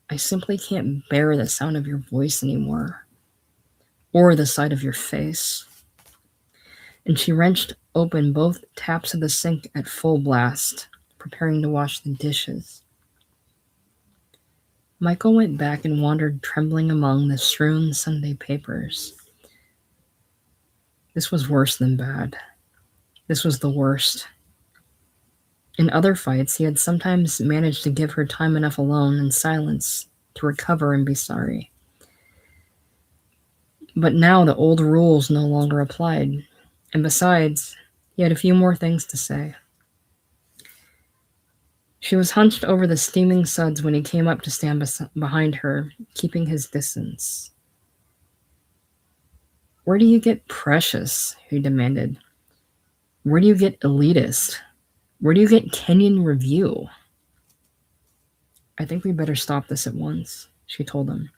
I simply can't bear the sound of your voice anymore, or the sight of your face. And she wrenched open both taps of the sink at full blast, preparing to wash the dishes. Michael went back and wandered trembling among the strewn Sunday papers. This was worse than bad. This was the worst. In other fights, he had sometimes managed to give her time enough alone in silence to recover and be sorry. But now the old rules no longer applied, and besides, he had a few more things to say. She was hunched over the steaming suds when he came up to stand behind her, keeping his distance. "Where do you get precious?" he demanded. "Where do you get elitist? Where do you get Kenyan Review?" "I think we better stop this at once," she told him.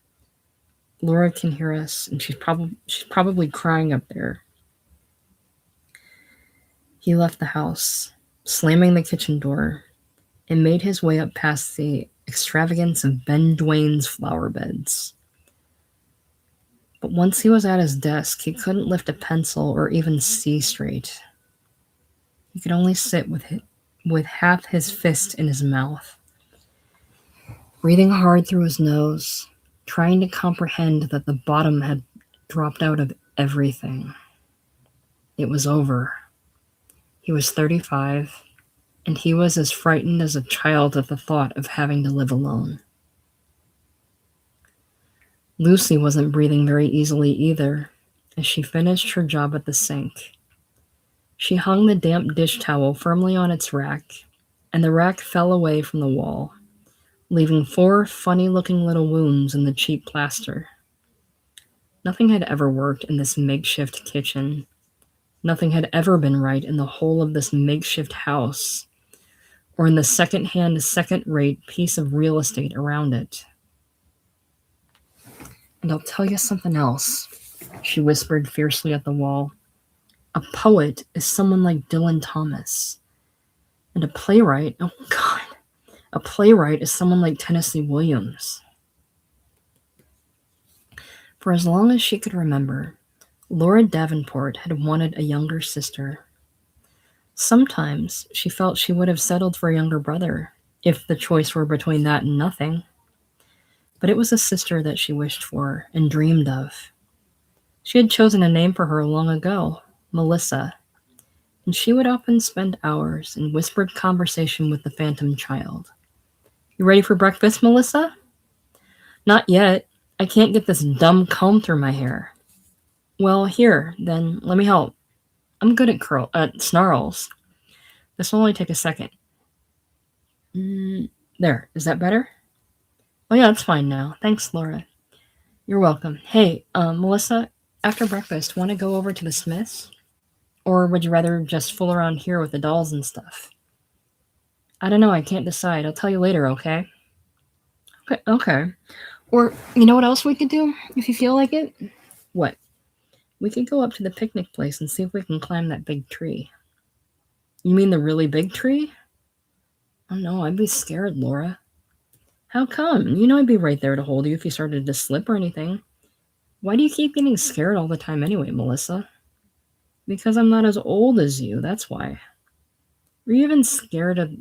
"Laura can hear us, and she's probably crying up there." He left the house, slamming the kitchen door, and made his way up past the extravagance of Ben Dwayne's flower beds. But once he was at his desk, he couldn't lift a pencil or even see straight. He could only sit with half his fist in his mouth, breathing hard through his nose, trying to comprehend that the bottom had dropped out of everything. It was over. He was 35, and he was as frightened as a child at the thought of having to live alone. Lucy wasn't breathing very easily either, as she finished her job at the sink. She hung the damp dish towel firmly on its rack, and the rack fell away from the wall, leaving 4 funny-looking little wounds in the cheap plaster. Nothing had ever worked in this makeshift kitchen. Nothing had ever been right in the whole of this makeshift house, or in the second-hand, second-rate piece of real estate around it. "And I'll tell you something else," she whispered fiercely at the wall. "A poet is someone like Dylan Thomas. And a playwright, oh God, a playwright is someone like Tennessee Williams." For as long as she could remember, Laura Davenport had wanted a younger sister. Sometimes she felt she would have settled for a younger brother, if the choice were between that and nothing. But it was a sister that she wished for and dreamed of. She had chosen a name for her long ago, Melissa, and she would often spend hours in whispered conversation with the phantom child. "You ready for breakfast, Melissa?" "Not yet. I can't get this dumb comb through my hair." "Well, here, then, let me help. I'm good at snarls. This will only take a second." There, is that better?" "Oh yeah, it's fine now. Thanks, Laura." "You're welcome. Hey, Melissa, after breakfast, want to go over to the Smiths? Or would you rather just fool around here with the dolls and stuff?" "I don't know. I can't decide. I'll tell you later, okay?" Okay. Or, you know what else we could do, if you feel like it? "What?" "We could go up to the picnic place and see if we can climb that big tree." "You mean the really big tree?" "Oh no, I'd be scared, Laura." "How come? You know I'd be right there to hold you if you started to slip or anything. Why do you keep getting scared all the time anyway, Melissa?" "Because I'm not as old as you, that's why." You're even scared of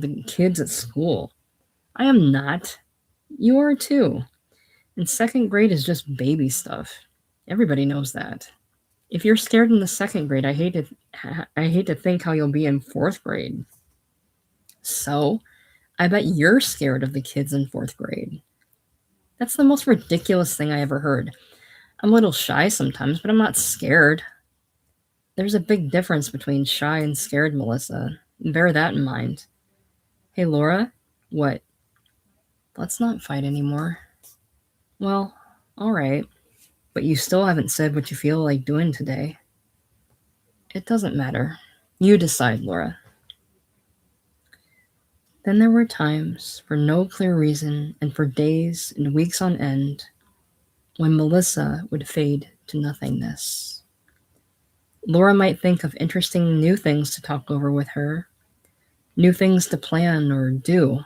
the kids at school." "I am not. You are too. And second grade is just baby stuff. Everybody knows that. If you're scared in the second grade, I hate to think how you'll be in fourth grade." "So, I bet you're scared of the kids in fourth grade." "That's the most ridiculous thing I ever heard. I'm a little shy sometimes, but I'm not scared." "There's a big difference between shy and scared, Melissa. Bear that in mind." "Hey, Laura." "What?" "Let's not fight anymore." "Well, all right. But you still haven't said what you feel like doing today." "It doesn't matter. You decide, Laura." Then there were times, for no clear reason, and for days and weeks on end, when Melissa would fade to nothingness. Laura might think of interesting new things to talk over with her, new things to plan or do.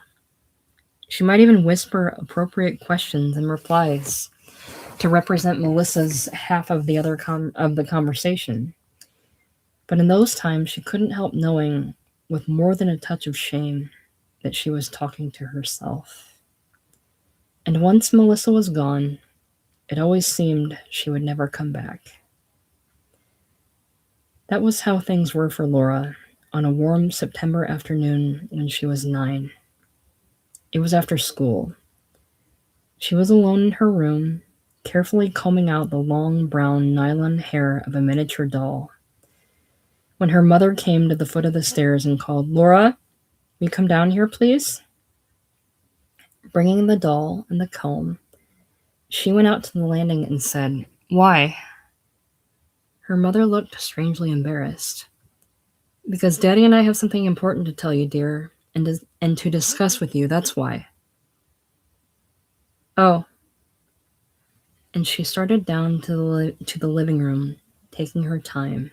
She might even whisper appropriate questions and replies to represent Melissa's half of the conversation. But in those times, she couldn't help knowing, with more than a touch of shame, that she was talking to herself. And once Melissa was gone, it always seemed she would never come back. That was how things were for Laura on a warm September afternoon when she was 9. It was after school. She was alone in her room, carefully combing out the long brown nylon hair of a miniature doll, when her mother came to the foot of the stairs and called, "Laura, will you come down here, please?" Bringing the doll and the comb, she went out to the landing and said, "Why?" Her mother looked strangely embarrassed. "Because Daddy and I have something important to tell you, dear, and to discuss with you, that's why." "Oh." And she started down to the living room, taking her time.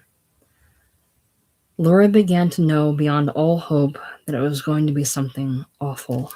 Laura began to know beyond all hope that it was going to be something awful.